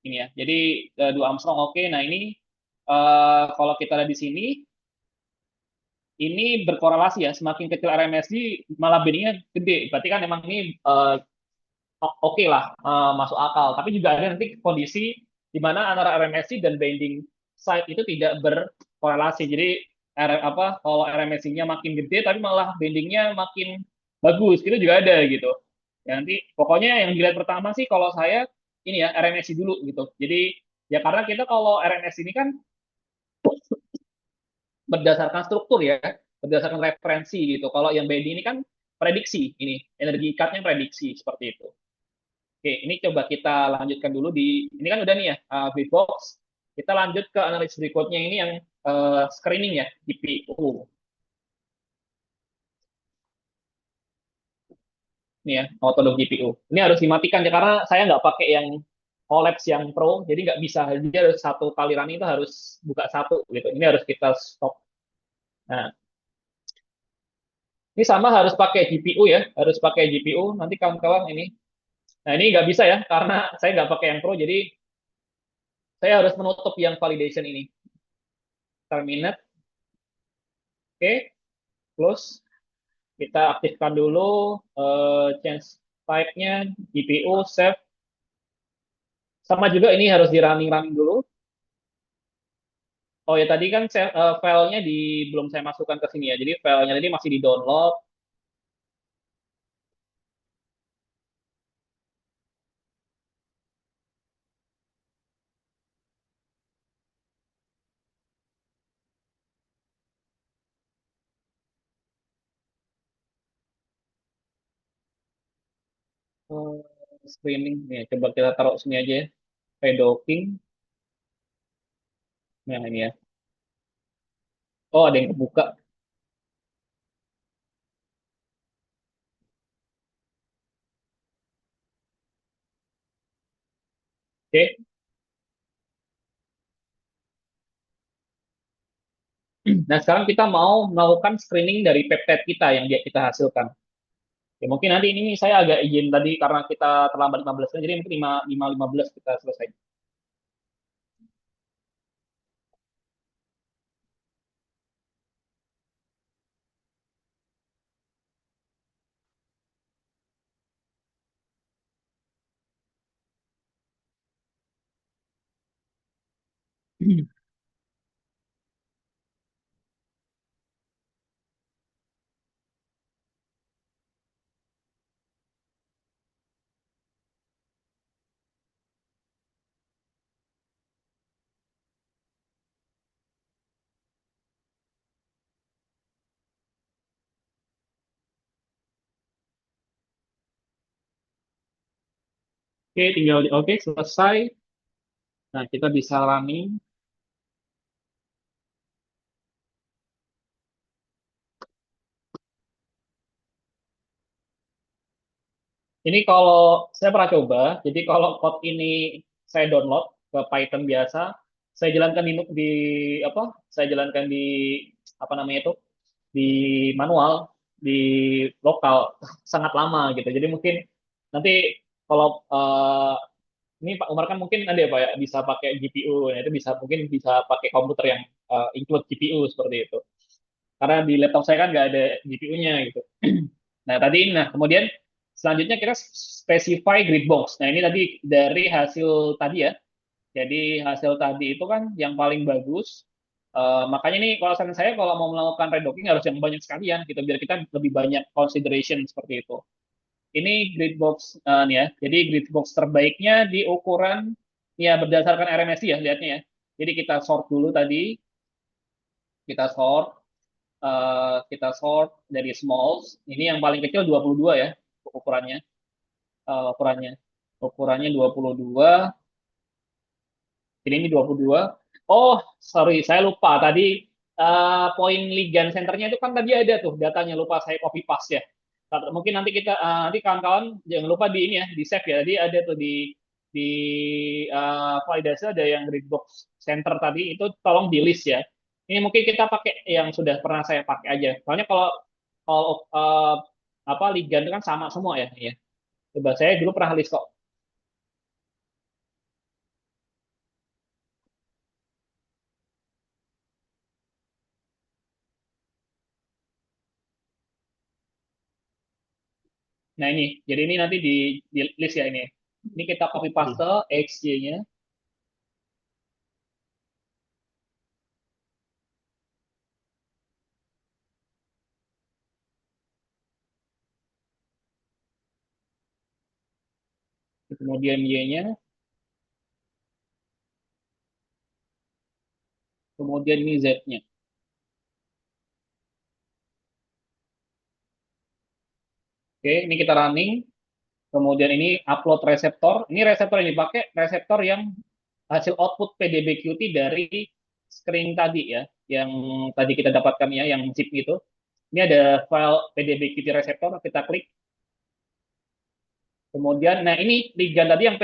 Ini ya. Jadi 2 Armstrong oke. Nah, ini kalau kita lihat di sini ini berkorelasi ya. Semakin kecil RMSD malah bendingnya gede. Berarti kan emang ini oke lah, masuk akal. Tapi juga ada nanti kondisi di mana antara RMSI dan bending side itu tidak berkorelasi. Jadi kalau RMSI-nya makin gede tapi malah bendingnya makin bagus, itu juga ada gitu. Ya, nanti pokoknya yang dilihat pertama sih kalau saya ini ya RMSI dulu gitu. Jadi ya karena kita kalau RMSI ini kan berdasarkan struktur ya, berdasarkan referensi gitu. Kalau yang bending ini kan prediksi, ini energi ikatnya prediksi seperti itu. Oke, ini coba kita lanjutkan dulu ini kan udah nih ya, Beatbox. Kita lanjut ke analis berikutnya ini yang screening ya, GPU. Ini ya, metode GPU. Ini harus dimatikan ya, karena saya nggak pakai yang Collapse yang Pro, jadi nggak bisa, dia harus satu kali running itu harus buka satu gitu. Ini harus kita stop. Nah, ini sama harus pakai GPU ya, harus pakai GPU. Nanti kawan-kawan ini. Nah, ini nggak bisa ya, karena saya nggak pakai yang Pro, jadi saya harus menutup yang validation ini. Terminate. Oke, close. Kita aktifkan dulu change type-nya, GPU, save. Sama juga ini harus di running-running dulu. Oh ya, tadi kan filenya belum saya masukkan ke sini ya. Jadi filenya tadi masih di download. Screening. Nih, coba kita taruh sini aja ya. Docking. Nah, ini ya. Oh, ada yang kebuka. Oke. Nah, sekarang kita mau melakukan screening dari peptide kita yang kita hasilkan. Ya, mungkin nanti ini saya agak izin tadi karena kita terlambat 15 menit, jadi mungkin 5:15 kita selesai. Oke, tinggal oke selesai. Nah, kita bisa running. Ini kalau saya pernah coba, jadi kalau code ini saya download ke Python biasa, saya jalankan di apa? Saya jalankan di apa namanya itu? Di manual, di lokal sangat lama gitu. Jadi mungkin nanti kalau ini Pak Umar kan mungkin ada ya Pak ya bisa pakai GPU, nah itu bisa mungkin bisa pakai komputer yang include GPU seperti itu. Karena di laptop saya kan nggak ada GPU-nya gitu. Nah, kemudian selanjutnya kita specify grid box. Nah, ini tadi dari hasil tadi ya. Jadi hasil tadi itu kan yang paling bagus. Makanya nih kalau saran saya kalau mau melakukan redocking harus yang banyak sekalian gitu biar kita lebih banyak consideration seperti itu. Ini grid box nih ya. Jadi grid box terbaiknya di ukuran ya berdasarkan RMSI ya lihatnya ya. Jadi kita sort dulu tadi, kita sort dari smalls. Ini yang paling kecil 22 ya ukurannya. Ukurannya. Ukurannya 22. Ini 22. Oh, sorry, saya lupa. Tadi poin Ligan Centernya itu kan tadi ada tuh datanya. Lupa saya copy paste ya. Mungkin nanti nanti kawan-kawan jangan lupa di ini ya, di save ya. Jadi ada tuh di validasi ada yang grid box center tadi itu tolong di list ya. Ini mungkin kita pakai yang sudah pernah saya pakai aja. Soalnya kalau apa ligand kan sama semua ya, ya. Coba saya dulu pernah list kok. Nah ini, jadi ini nanti di list ya ini. Ini kita copy paste XY-nya. Kemudian Y-nya, kemudian ini Z-nya. Oke, ini kita running. Kemudian ini upload reseptor. Ini reseptor yang dipakai, reseptor yang hasil output PDBQT dari screen tadi ya, yang tadi kita dapatkan ya, yang zip itu. Ini ada file PDBQT reseptor, kita klik. Kemudian, nah ini ligand tadi yang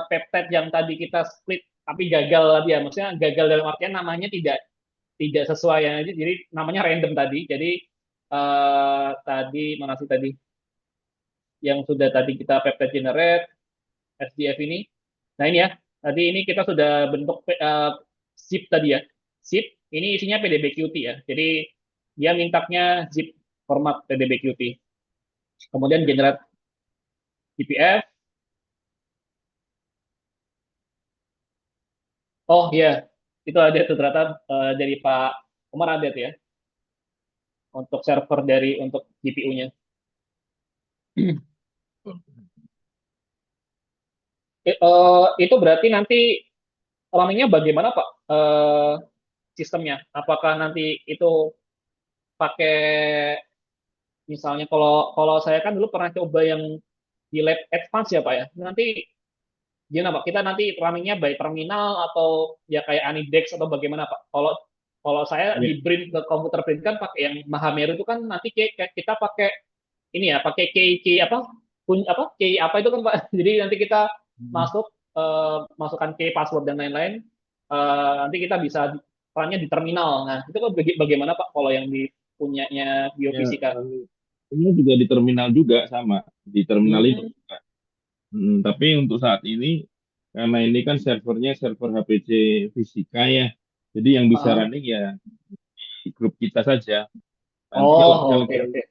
peptide yang tadi kita split tapi gagal tadi ya, maksudnya gagal dalam artian namanya tidak sesuai ya, jadi namanya random tadi. Jadi tadi mana sih tadi yang sudah tadi kita peptide generate SDF ini. Nah ini ya, tadi ini kita sudah bentuk zip tadi ya. Zip ini isinya PDBQT ya. Jadi dia mintanya zip format PDBQT. Kemudian generate GPF. Oh iya, itu ada tuh ternyata dari Pak Umar ada tuh ya untuk server dari untuk GPU-nya. Itu berarti nanti runningnya bagaimana Pak sistemnya? Apakah nanti itu pakai misalnya kalau kalau saya kan dulu pernah coba yang di lab advance ya Pak ya. Nanti gimana Pak? Kita nanti runningnya by terminal atau ya kayak Anidex atau bagaimana Pak? Kalau kalau saya Ya. di print ke komputer print kan pakai yang Mahameru itu kan nanti kayak kita pakai ini ya pakai key apa apa key apa itu kan Pak. Jadi nanti kita masuk masukkan key password dan lain-lain. Nanti kita bisa perannya di terminal. Nah itu kan bagaimana Pak kalau yang di punyanya Ya, biofisika? ini juga di terminal juga sama di terminal itu. Hmm. Tapi untuk saat ini karena ini kan servernya server HPC Fisika ya, jadi yang bisa Ah. running ya di grup kita saja. Nanti kalau Oh, oke misalkan oke.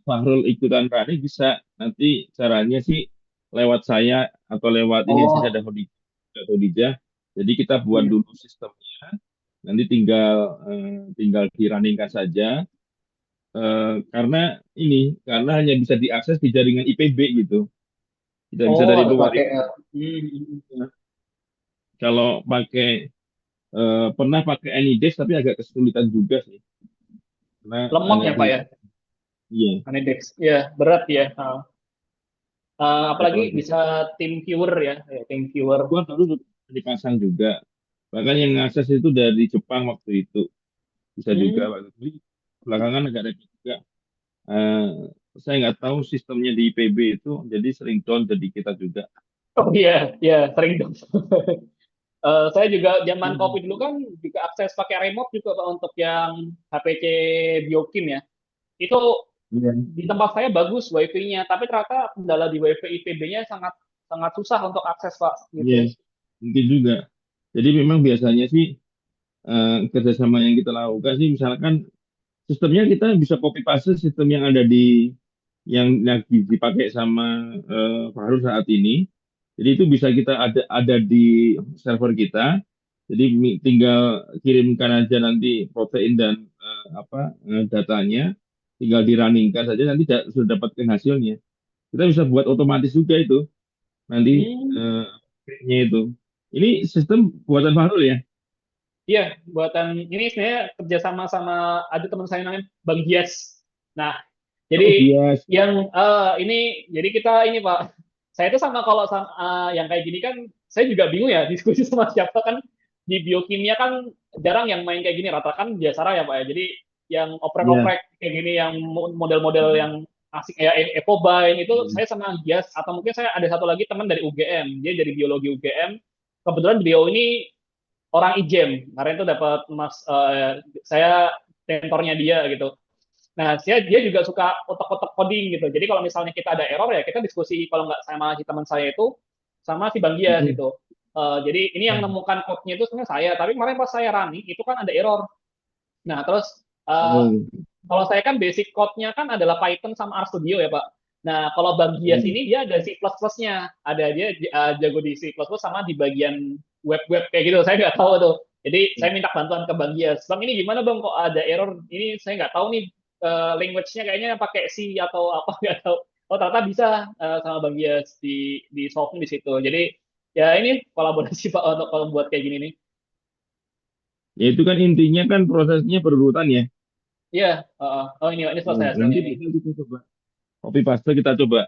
Fahrul ikutan running bisa. Nanti caranya sih lewat saya atau lewat ini sih Oh. ada Hodijah. Jadi kita buat Hmm. dulu sistemnya. Nanti tinggal tinggal di-runningkan saja. Karena hanya bisa diakses di jaringan IPB gitu, tidak bisa Oh, dari harus luar pakai. itu. Hmm. Nah, kalau pakai pernah pakai Anydesk tapi agak kesulitan juga sih, karena Lemot agak ya Pak ya, sulit. Iya, Anidex. Ya, berat ya. ya Apalagi kalau bisa tim viewer ya, ya tim viewer. gua dulu dipasang juga. Bahkan yang ngakses itu dari Jepang waktu itu bisa juga Hmm. waktu itu. Belakangan agak repot juga. Eh, saya nggak tahu sistemnya di IPB itu, jadi sering down jadi kita juga. Oh iya, ya sering dong. Saya juga zaman Hmm. COVID dulu kan juga akses pakai remote juga Pak untuk yang HPC Biokim ya. Itu Iya, di tempat saya bagus WiFi-nya, tapi ternyata kendala di WiFi IPB-nya sangat sangat susah untuk akses Pak iya, gitu. mungkin juga. Jadi memang biasanya sih kerjasama yang kita lakukan sih, misalkan sistemnya kita bisa copy paste sistem yang ada di yang lagi dipakai sama Fahru saat ini. Jadi itu bisa kita ada di server kita. Jadi tinggal kirimkan aja nanti protein dan datanya, tinggal di-runningkan saja nanti sudah dapatkan hasilnya. Kita bisa buat otomatis juga itu nanti Hmm. nya itu. Ini sistem buatan Fahrul ya? Iya, buatan ini sebenarnya kerjasama sama ada teman saya namanya Bang Gias. Nah, jadi Oh dia. yang ini jadi kita ini Pak, saya itu sama kalau sama, yang kayak gini kan saya juga bingung ya diskusi sama siapa kan di biokimia kan jarang yang main kayak gini rata kan biasa ya Pak ya. Jadi yang Iya. oprek-oprek kayak gini yang model-model yang asik kayak Ecobind itu Hmm. saya sama Gias atau mungkin saya ada satu lagi teman dari UGM, dia dari biologi UGM. Kebetulan beliau ini orang IJEM. Kemarin tuh dapat saya mentornya dia gitu. Nah, dia juga suka otak-otak coding gitu. Jadi kalau misalnya kita ada error ya kita diskusi kalau nggak sama si teman saya itu sama si Bang Gias Mm-mm. itu. Jadi ini yang nemukan code-nya itu sebenarnya saya, tapi kemarin pas saya running itu kan ada error. Nah, terus eh, Oh, kalau saya kan basic code-nya kan adalah Python sama RStudio ya, Pak. Nah, kalau Bang Gias mm. ini dia ada C++-nya. Ada dia jago di C++ sama di bagian web-web kayak gitu. Saya nggak tahu tuh. Jadi saya minta bantuan ke Bang Gias. Bang, ini gimana Bang kok ada error? Ini saya nggak tahu nih language-nya kayaknya pakai C atau apa nggak tahu. Oh, ternyata bisa sama Bang Gias di solve di situ. Jadi ya ini kolaborasi Pak untuk kalau buat kayak gini nih. Ya itu kan intinya kan prosesnya berurutan ya. Iya, oh ini Nah, selesai hasilnya nanti ini. bisa kita coba copy paste, kita coba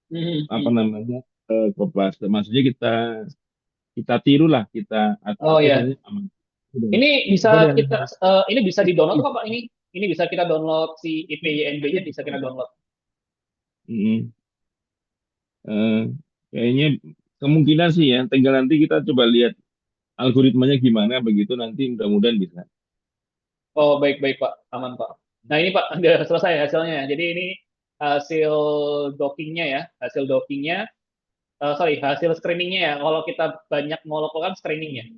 Mhm, apa mhm. namanya, copy paste. Maksudnya kita kita tiru lah, kita Oh apa ya, istilahnya aman. Udah. ini Apa bisa yang kita ini bisa di download kok Pak ini. Ini bisa kita download si IPYNB-nya bisa kita download. Mm-mm. Eh, kayaknya kemungkinan sih ya, tinggal nanti kita coba lihat algoritmanya gimana, begitu nanti mudah-mudahan bisa. Oh baik-baik Pak, aman Pak. Nah ini Pak udah selesai hasilnya. Jadi ini hasil dockingnya ya, hasil dockingnya. Sorry, hasil screeningnya ya. Kalau kita banyak molekul kan screeningnya.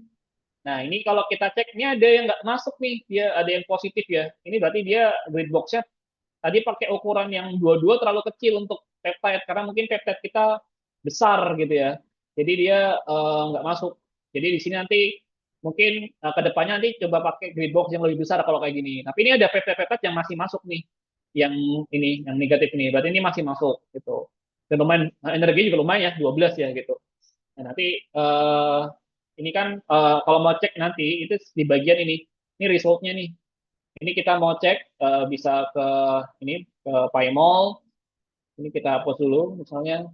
Nah ini kalau kita cek, ini ada yang nggak masuk nih, dia ada yang positif ya. Ini berarti dia grid box-nya tadi pakai ukuran yang dua-dua terlalu kecil untuk peptide karena mungkin peptide kita besar gitu ya. Jadi dia nggak masuk. Jadi di sini nanti mungkin ke depannya nanti coba pakai grid box yang lebih besar kalau kayak gini. Tapi ini ada peptide-peptide yang masih masuk nih. Yang ini, yang negatif ini. Berarti ini masih masuk gitu. Dan lumayan, energi juga lumayan ya, 12 ya gitu. Nah, nanti ini kan kalau mau cek nanti itu di bagian ini resultnya nih. Ini kita mau cek bisa ke ini ke PyMol. Ini kita hapus dulu misalnya.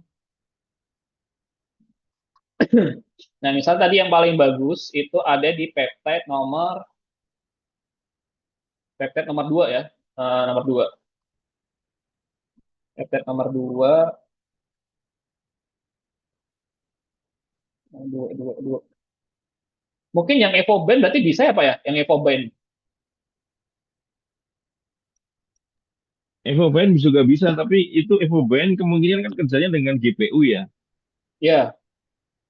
Nah, misal tadi yang paling bagus itu ada di peptide nomor 2 ya. Nomor 2. Peptide nomor 2, 2, 2, 2. Mungkin yang Evoben berarti bisa ya Pak ya? Yang Evoben. Evoben juga bisa, tapi itu Evoben kemungkinan kan kerjanya dengan GPU ya. Ya.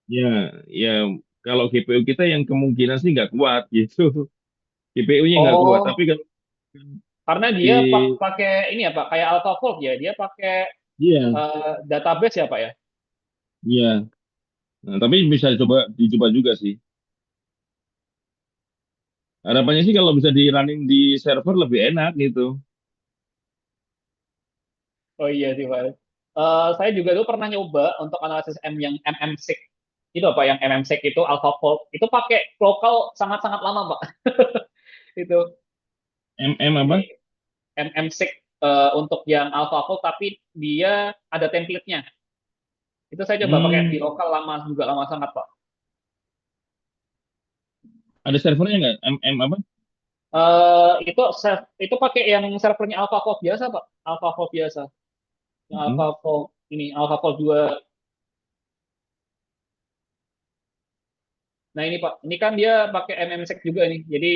Ya, ya kalau GPU kita yang kemungkinan sih nggak kuat gitu. GPU-nya nggak kuat, tapi Oh, kalau karena dia di pakai ini ya Pak, kayak AlphaFold ya. Dia pakai iya, database ya Pak ya. iya. Nah, tapi bisa dicoba juga sih. Harapannya sih kalau bisa di running di server lebih enak gitu. Oh iya sih Pak. Saya juga dulu pernah nyoba untuk analisis M yang MMSIG itu apa yang MMSIG itu AlphaFold itu pakai lokal sangat-sangat lama Pak. Itu MM ini apa? MMSIG untuk yang AlphaFold tapi dia ada template-nya. Itu saya coba pakai di Hmm, lokal lama juga lama sangat Pak. ada servernya nggak? MM apa? Itu pakai yang servernya AlphaFold biasa Pak. AlphaFold biasa. Yang Hmm. AlphaFold ini AlphaFold 2. Nah ini Pak, ini kan dia pakai MMSEC juga nih. Jadi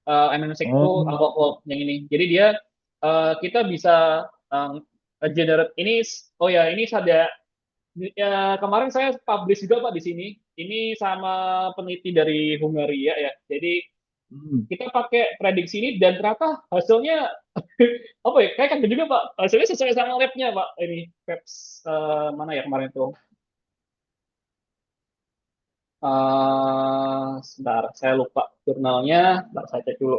MMSEC itu Oh, AlphaFold yang ini. Jadi dia kita bisa generate ini. Oh ya ini ada ya, kemarin saya publish juga Pak di sini. Ini sama peneliti dari Hungaria ya. Jadi hmm. kita pakai prediksi ini dan ternyata hasilnya apa ya? Kayak kan juga Pak. Hasilnya sesuai sama labnya Pak. Ini Peps mana ya kemarin tuh? Sebentar, saya lupa jurnalnya. Sebentar, saya cek dulu.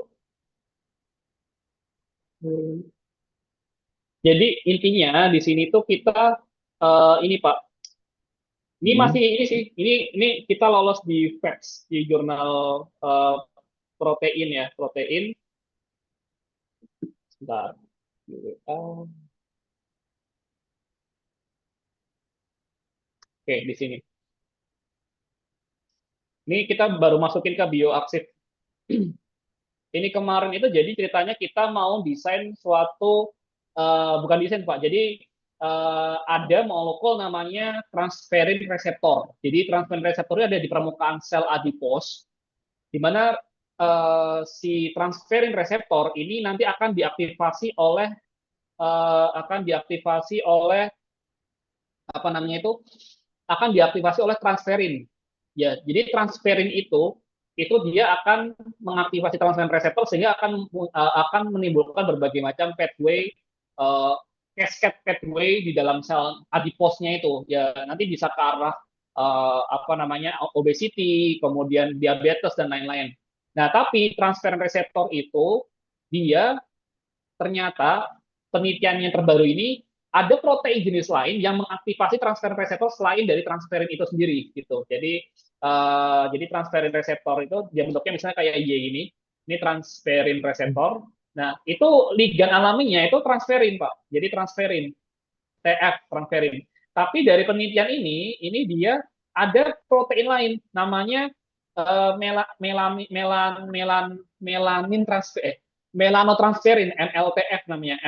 Hmm. Jadi intinya di sini tuh kita ini Pak, ini Hmm. masih ini sih, ini kita lolos di FACS di jurnal eh, protein ya, protein. Sebentar. Oke, di sini. Ini kita baru masukin ke bioarsip. Ini kemarin itu jadi ceritanya kita mau desain suatu bukan desain Pak. Jadi ada molekul namanya transferin reseptor. Jadi transferin reseptornya ada di permukaan sel adipos di mana si transferin reseptor ini nanti akan diaktifasi oleh apa namanya itu, akan diaktifasi oleh transferin. Ya, jadi transferin itu dia akan mengaktifasi transferin reseptor sehingga akan menimbulkan berbagai macam pathway, uh, cascade pathway di dalam sel adiposnya itu. Ya, nanti bisa ke arah apa namanya obesity, kemudian diabetes dan lain-lain. Nah, tapi transferin reseptor itu dia ternyata penelitian yang terbaru ini ada protein jenis lain yang mengaktifasi transferin reseptor selain dari transferin itu sendiri gitu. Jadi transferin reseptor itu dia bentuknya misalnya kayak Y ini transferin reseptor. Nah, itu ligan alaminya itu transferin, Pak. Jadi transferin, TF transferin. Tapi dari penelitian ini dia ada protein lain namanya melanin transfer melanotransferin, MLTF namanya,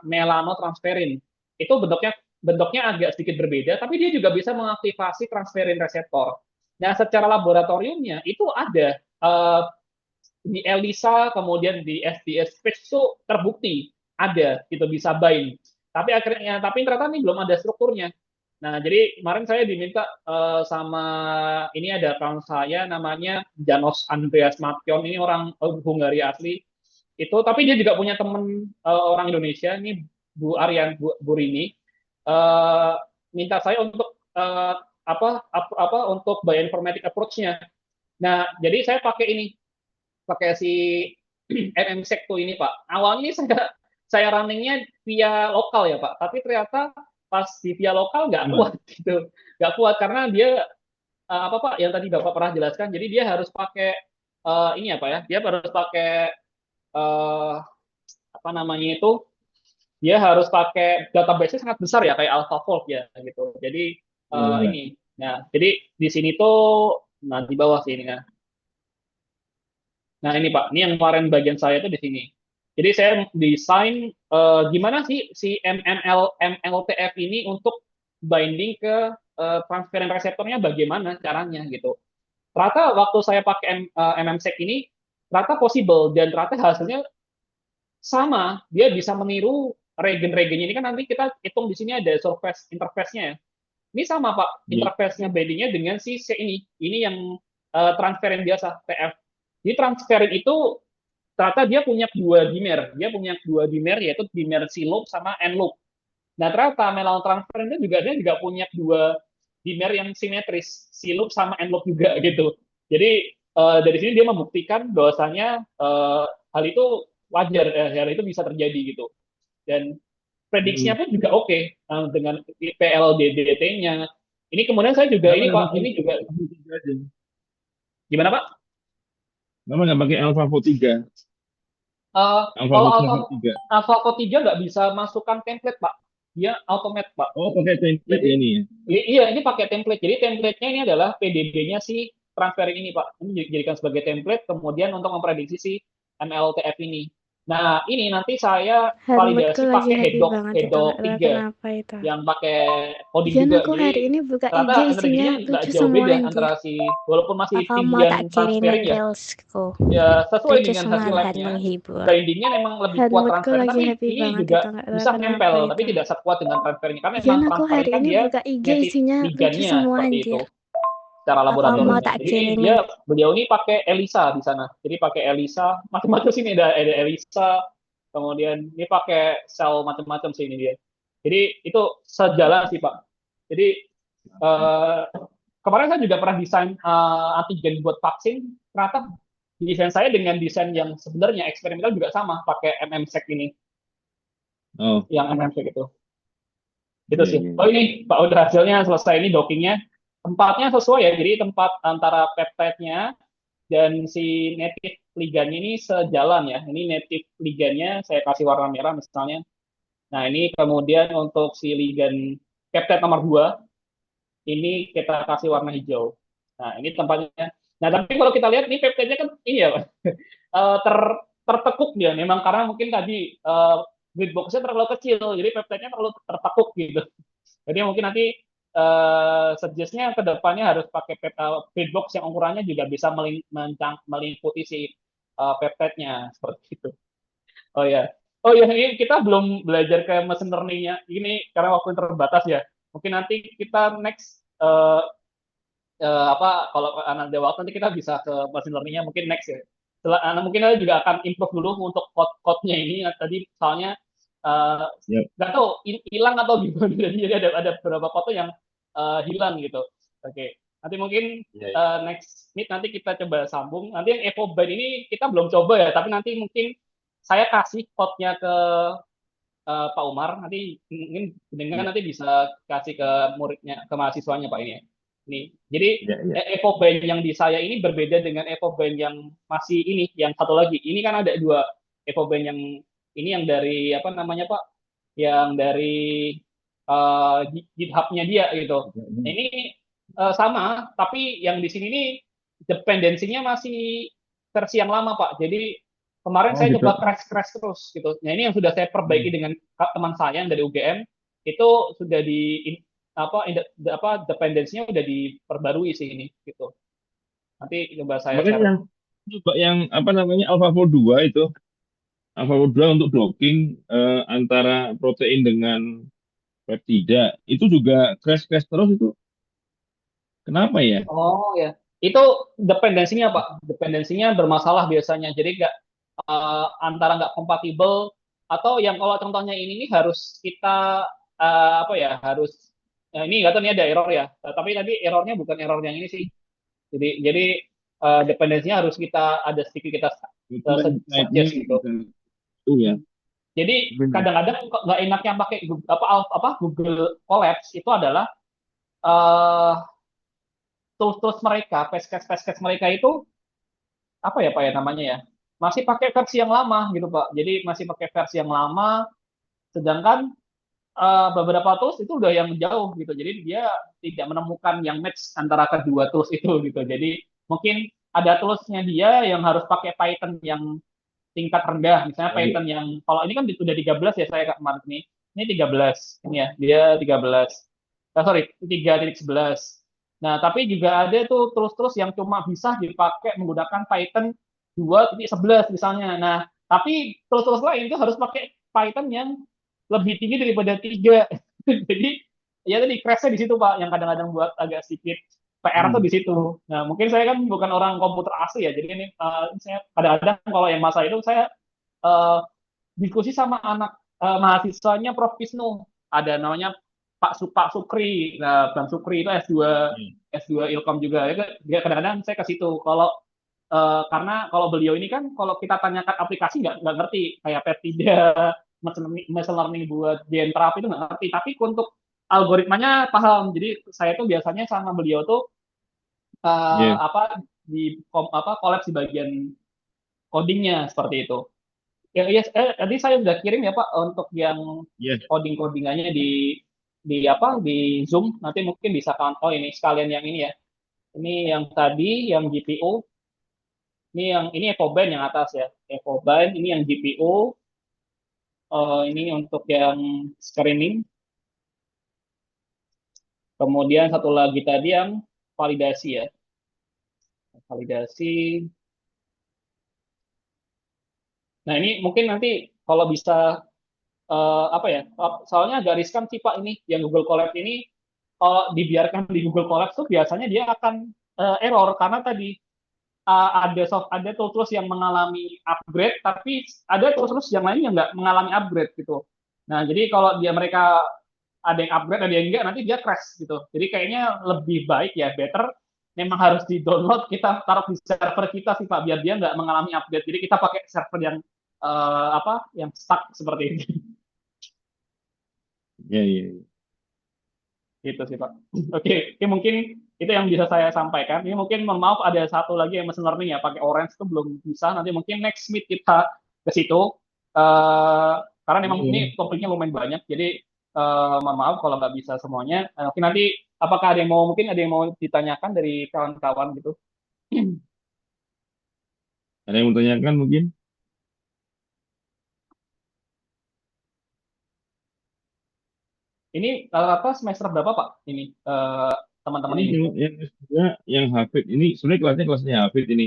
melanotransferin. Itu bentuknya agak sedikit berbeda, tapi dia juga bisa mengaktifasi transferin reseptor. Nah, secara laboratoriumnya itu ada di ELISA, kemudian di SDS Page itu terbukti ada gitu bisa bind. Tapi ternyata ini belum ada strukturnya. Nah, jadi kemarin saya diminta sama ini ada kawan saya namanya Janos Andreas Matyon, ini orang Hungaria asli. Tapi dia juga punya teman orang Indonesia, ini Bu Aryan Burini, minta saya untuk untuk bioinformatic approach-nya. Nah, jadi saya pakai si MMSEC tuh ini Pak. Awalnya saya runningnya via lokal ya Pak, tapi ternyata pas di via lokal nggak kuat gitu, nggak kuat karena dia apa Pak yang tadi Bapak pernah jelaskan. Jadi dia harus pakai ini apa ya? Dia harus pakai apa namanya itu? Dia harus pakai database-nya sangat besar ya kayak AlphaFold ya gitu. Jadi ini. Nah, jadi di sini tuh di bawah sini nah. Nah, ini Pak, ini yang kemarin bagian saya itu di sini. Jadi saya desain gimana sih si MLTF ini untuk binding ke transferin reseptornya bagaimana caranya gitu. Ternyata waktu saya pakai MMSEC ini, ternyata possible dan ternyata hasilnya sama. Dia bisa meniru regen-regennya ini kan nanti kita hitung di sini ada surface interface-nya ya. Ini sama Pak, interface-nya bindingnya dengan si C ini. Ini yang transferin biasa, TF. Jadi transferin itu ternyata dia punya dua dimer. Dia punya dua dimer yaitu dimer C loop sama N loop. Nah, ternyata melanotransferin itu juga dia juga punya dua dimer yang simetris, C loop sama N loop juga gitu. Jadi dari sini dia membuktikan bahwasanya hal itu wajar, hal itu bisa terjadi gitu. Dan prediksinya pun juga oke dengan PLDDT-nya. Ini kemudian saya juga ini Pak, ini juga gimana Pak? Kenapa nggak pakai AlphaFold 3? Kalau AlphaFold 3 nggak bisa masukkan template Pak, dia automate Pak. Oh, pakai template Jadi, ini ya? Iya, ini pakai template. Jadi template-nya ini adalah PDB-nya si transferring ini Pak. Ini dijadikan sebagai template, kemudian untuk memprediksi si MLTF ini. Nah, ini nanti saya validasi pakai Hedok 3 yang pakai coding Jan, juga. aku Jadi hari ini buka IG ternyata isinya energinya nggak lucu jauh semua beda anjir. antara si walaupun masih Apa mau tinggian tak kirimin transferring ya. reelsku? Ya sesuai Lucu dengan semua hasil dan labnya. menghibur. Bindingnya memang lebih kuat Moodku transferring, lagi tapi happy ini banget juga itu, nggak tahu bisa kenapa nempel, tapi itu. tidak sekuat dengan transferring. Karena Jan, memang aku transferring hari kan ini dia buka IG ngasih isinya lucu ligannya semua seperti anjir. itu secara Apa mau laboratoriumnya. tak Jadi kirimin? beliau ini pakai ELISA di sana. Jadi pakai ELISA, macam-macam sini ada ELISA, kemudian ini pakai sel macam-macam sini dia. Jadi itu sejalan sih Pak. Jadi kemarin saya juga pernah desain antigen buat vaksin. Ternyata desain saya dengan desain yang sebenarnya eksperimental juga sama, pakai MMSEC ini. Oh, Yang MMSEC itu. Itu sih. iya. Oh ini Pak udah hasilnya selesai ini dockingnya. Tempatnya sesuai ya, jadi tempat antara peptide-nya dan si native ligannya ini sejalan ya. Ini native ligannya saya kasih warna merah misalnya. Nah ini kemudian untuk si ligan peptide nomor 2 ini kita kasih warna hijau. Nah ini tempatnya. Nah tapi kalau kita lihat ini peptide-nya kan ini ya tertekuk dia. Memang karena mungkin tadi grid box-nya terlalu kecil, jadi peptide-nya terlalu tertekuk gitu. Jadi mungkin nanti suggest-nya ke depannya harus pakai feedbox yang ukurannya juga bisa meliputi si peptide-nya seperti itu. Oh ya. Oh ya, ini kita belum belajar ke machine learning-nya. Ini karena waktu terbatas ya. Mungkin nanti kita next kalau ada waktu nanti kita bisa ke machine learning-nya mungkin next ya. Mungkin kita juga akan improve dulu untuk code-nya ini. Tadi soalnya eh, Ya, nggak tahu hilang atau gimana. Jadi ada beberapa code yang hilang gitu. Oke. Nanti mungkin ya, ya. next meet nanti kita coba sambung. Nanti yang EcoBand ini kita belum coba ya, tapi nanti mungkin saya kasih code-nya ke Pak Umar. Nanti mungkin dengan Ya, nanti bisa kasih ke muridnya, ke mahasiswanya Pak ini ya. Ini. Jadi ya, ya. EcoBand yang di saya ini berbeda dengan EcoBand yang masih ini, yang satu lagi. Ini kan ada dua EcoBand yang ini yang dari apa namanya Pak? Yang dari GitHub-nya dia gitu. Ya, Nah, ya. ini sama, tapi yang di sini nih dependensinya masih versi yang lama Pak. Jadi kemarin Oh saya gitu. coba crash terus gitu. Nah ini yang sudah saya perbaiki Hmm. dengan teman saya yang dari UGM itu sudah apa dependensinya udah diperbarui sih ini gitu. Nanti coba saya Kemarin share. yang coba yang apa namanya AlphaFold 2 itu, AlphaFold 2 untuk docking antara protein dengan peptida itu juga crash-crash terus itu. Kenapa ya? Oh ya, itu dependensinya Pak. Dependensinya bermasalah biasanya. Jadi nggak antara nggak kompatibel atau yang kalau contohnya ini nih harus kita apa ya harus ini nggak tahu nih ada error ya. Tapi tadi errornya bukan error yang ini sih. Jadi dependensinya harus kita ada sedikit kita Itu kan site-nya suggest gitu. bukan itu ya. Jadi Benar. kadang-kadang nggak enaknya pakai Google Collapse itu adalah eh, tools-tools mereka, package mereka itu apa ya Pak ya namanya ya masih pakai versi yang lama gitu Pak. Jadi masih pakai versi yang lama, sedangkan beberapa tools itu udah yang jauh gitu. Jadi dia tidak menemukan yang match antara kedua tools itu gitu. Jadi mungkin ada toolsnya dia yang harus pakai Python yang tingkat rendah. Misalnya Oh, iya. Python yang kalau ini kan sudah 13 ya saya kemarin ini. Ini 13. Ini ya, dia 13. Sorry, 3.11. Nah, tapi juga ada tuh tools-tools yang cuma bisa dipakai menggunakan Python 2.11 misalnya. Nah, tapi tools-tools lain itu harus pakai Python yang lebih tinggi daripada 3. Jadi, ya tadi crash-nya di situ, Pak, yang kadang-kadang buat agak sedikit PR tuh Hmm. di situ. Nah, mungkin saya kan bukan orang komputer asli ya, jadi ini saya kadang-kadang kalau yang masa itu saya eh, diskusi sama anak mahasiswanya Prof. Wisnu. Ada namanya Pak Sukri. Nah, Bang Sukri itu S2 Ya. S2 Ilkom juga. Ya, kadang-kadang saya ke situ. Kalau karena kalau beliau ini kan kalau kita tanyakan aplikasi nggak ngerti kayak Peptida, machine learning buat gen terapi itu nggak ngerti. Tapi untuk algoritmanya paham. Jadi saya tuh biasanya sama beliau tuh Ya. apa collab di bagian codingnya seperti itu. Ya, yes, tadi saya sudah kirim ya Pak untuk yang Ya. codingannya di apa di Zoom. Nanti mungkin bisa kan. Oh ini sekalian yang ini ya. Ini yang tadi yang GPU. Ini EcoBand yang atas ya. EcoBand ini yang GPU. Ini untuk yang screening. Kemudian satu lagi tadi yang validasi ya. Validasi. Nah ini mungkin nanti kalau bisa apa ya? Soalnya agak riskan sih Pak ini yang Google Colab ini kalau dibiarkan di Google Colab tuh biasanya dia akan error karena tadi ada tools yang mengalami upgrade tapi ada tools yang lain yang nggak mengalami upgrade gitu. Nah jadi kalau mereka ada yang upgrade ada yang enggak nanti dia crash gitu. Jadi kayaknya lebih baik ya better memang harus di download kita taruh di server kita sih Pak biar dia nggak mengalami update. Jadi kita pakai server yang apa yang stuck seperti ini. Ya, ya, ya. Gitu sih Pak. Oke, oke, mungkin itu yang bisa saya sampaikan. Ini mungkin mohon maaf ada satu lagi yang machine learning ya pakai Orange itu belum bisa. Nanti mungkin next meet kita ke situ. Eh, karena memang ini Ya. topiknya lumayan banyak. Jadi mohon maaf kalau nggak bisa semuanya. Mungkin nanti apakah ada yang mau mungkin ada yang mau ditanyakan dari kawan-kawan gitu. Ada yang mau tanyakan mungkin? Ini rata-rata semester berapa Pak? Ini teman-teman Ini ini. kalau yang S2 yang Hafid ini sebenarnya kelasnya Hafid ini.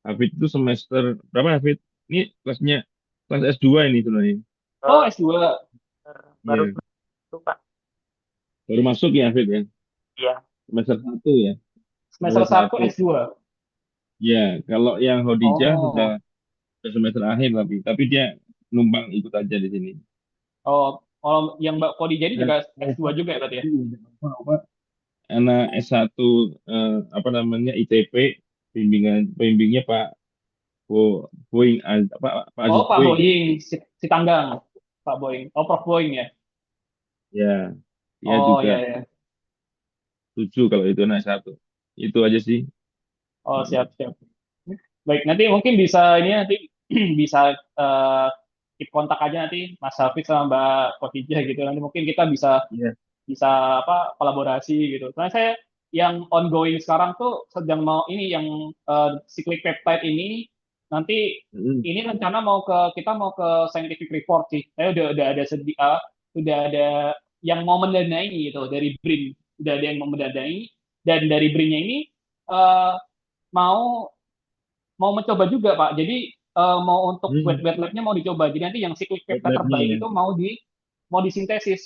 Hafid itu semester berapa Hafid? Ini kelas S2 ini sebenarnya. Oh, Oh, S2. baru Iya, semester 1, Pak. baru masuk ya Hafid ya. Iya. Semester 1 ya. Semester Semester 1 1. S2. Ya, kalau yang Hodijah Oh. sudah semester akhir tapi dia numpang ikut aja di sini. Oh, kalau yang Mbak Kodi jadi Dan juga S2 juga ya berarti ya? apa, anak S1 apa namanya ITP pembimbingnya Pak Boeing Pak Oh, Aziz Pak Boeing. Boying, si Tanggang. Pak Boying. Oh, Prof Boying ya? Ya, dia Oh, juga iya, ya. 7 kalau itu anak S1. Itu aja sih. Oh, Mm. siap, siap. Baik, nanti mungkin bisa ini nanti bisa keep kontak aja nanti Mas Hafiz sama Mbak Khotijah gitu. Nanti mungkin kita bisa Iya. bisa apa kolaborasi gitu. Karena saya yang ongoing sekarang tuh sedang mau ini yang cyclic peptide ini nanti Mm. ini rencana kita mau ke scientific report sih. Saya udah ada udah ada yang mau mendanai gitu dari BRIN. Udah ada yang mau mendanai dan dari BRIN-nya ini eh, mau mau mencoba juga Pak. Jadi mau untuk wet Mm. wet lab-nya mau dicoba. Jadi nanti yang cyclic Wet peptide lab-nya terbaik ya. itu mau disintesis